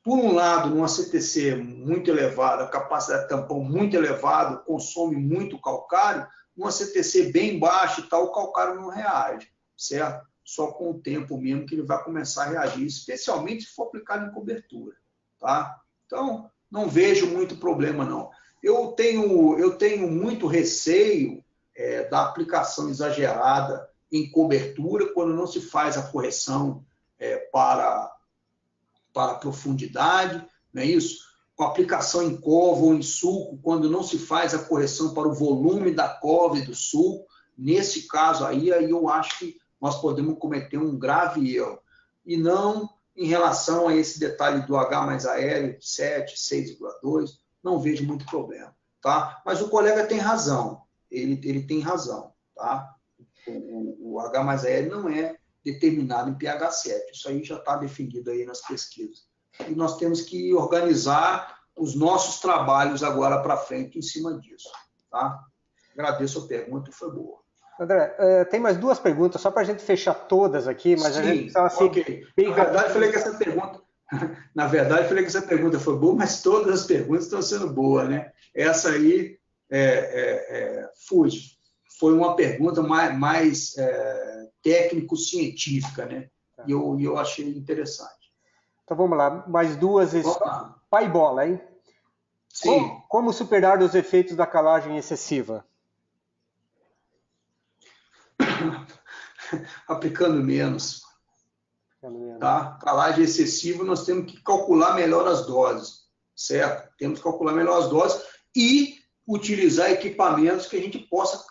B: Por um lado, numa CTC muito elevada, a capacidade de tampão muito elevada, consome muito calcário, numa CTC bem baixa e tal, o calcário não reage, certo? Só com o tempo mesmo que ele vai começar a reagir, especialmente se for aplicado em cobertura, tá? Então, não vejo muito problema, não. Eu tenho muito receio da aplicação exagerada em cobertura, quando não se faz a correção para profundidade, não é isso? com aplicação em cova ou em sulco, quando não se faz a correção para o volume da cova e do sulco. Nesse caso aí eu acho que nós podemos cometer um grave erro. E não em relação a esse detalhe do H mais aéreo, 7, 6,2, não vejo muito problema. Tá? Mas o colega tem razão, ele tem razão. Tá? O H mais aéreo não é determinado em pH 7, isso aí já está definido aí nas pesquisas. E nós temos que organizar os nossos trabalhos agora para frente em cima disso. Tá? Agradeço a pergunta, foi boa.
A: André, tem mais duas perguntas, só para a gente fechar todas aqui, mas
B: Sim,
A: a gente precisa seguir.
B: Okay. Na verdade, falei que essa pergunta foi boa, mas todas as perguntas estão sendo boas, né? Essa aí foi uma pergunta mais técnico-científica, né? E eu achei interessante.
A: Então vamos lá, mais duas. Pai bola, hein?
B: Sim.
A: Como superar os efeitos da calagem excessiva?
B: Aplicando menos. Tá? Calagem excessiva, nós temos que calcular melhor as doses, certo? Temos que calcular melhor as doses e utilizar equipamentos que a gente possa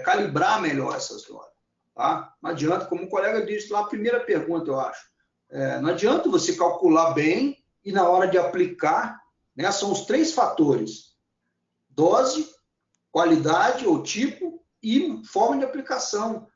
B: calibrar melhor essas doses. Tá? Não adianta, como o colega disse lá, a primeira pergunta, eu acho, não adianta você calcular bem e na hora de aplicar, né, são os 3 fatores: dose, qualidade ou tipo e forma de aplicação.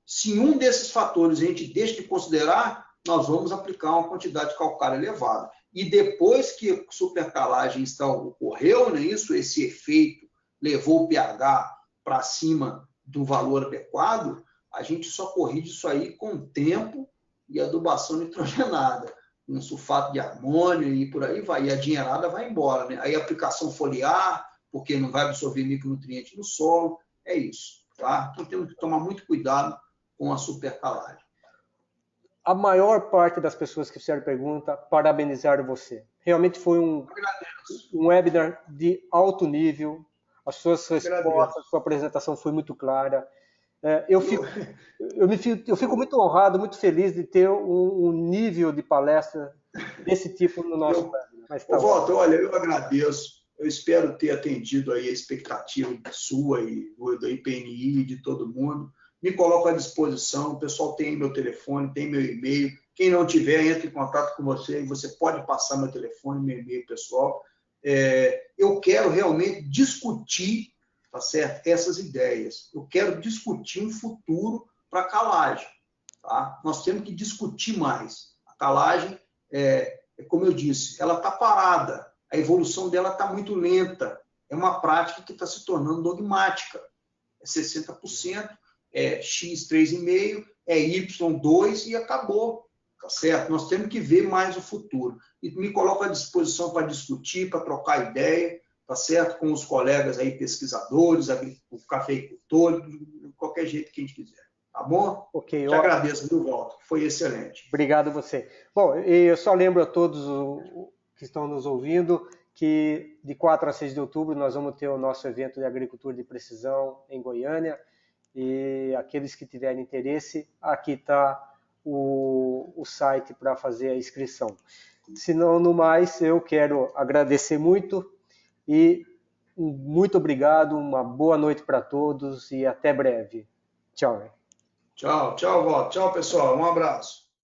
B: Se em um desses fatores a gente deixa de considerar, nós vamos aplicar uma quantidade de calcário elevada. E depois que a supercalagem ocorreu, né, esse efeito levou o pH para cima do valor adequado, a gente só corrige isso aí com tempo e adubação nitrogenada, com sulfato de amônio e por aí vai. E a dinheirada vai embora, né? Aí a aplicação foliar, porque não vai absorver micronutrientes no solo, é isso. Tá? Então temos que tomar muito cuidado com a supercalagem.
A: A maior parte das pessoas que fizeram pergunta parabenizaram você. Realmente foi um webinar de alto nível. As suas respostas, a sua apresentação foi muito clara. Eu fico muito honrado, muito feliz de ter um nível de palestra desse tipo no nosso webinar.
B: Walter, olha, eu agradeço. Eu espero ter atendido aí a expectativa sua e do IPNI e de todo mundo. Me coloco à disposição, o pessoal tem meu telefone, tem meu e-mail. Quem não tiver, entre em contato com você, você pode passar meu telefone, meu e-mail pessoal. Eu quero realmente discutir, tá certo, essas ideias. Eu quero discutir um futuro para a calagem. Tá? Nós temos que discutir mais. A calagem, como eu disse, ela está parada. A evolução dela está muito lenta. É uma prática que está se tornando dogmática. É 60%. X 3,5, Y2 e acabou, tá certo? Nós temos que ver mais o futuro. E me coloco à disposição para discutir, para trocar ideia, tá certo? Com os colegas aí, pesquisadores, cafeicultores, de qualquer jeito que a gente quiser. Tá bom?
A: Ok.
B: Te agradeço, viu, Walter? Foi excelente.
A: Obrigado a você. Bom, eu só lembro a todos que estão nos ouvindo que de 4 a 6 de outubro nós vamos ter o nosso evento de agricultura de precisão em Goiânia. E aqueles que tiverem interesse, aqui está o site para fazer a inscrição. Se não, no mais, eu quero agradecer muito e muito obrigado, uma boa noite para todos e até breve. Tchau.
B: Tchau, Walter. Tchau, pessoal. Um abraço.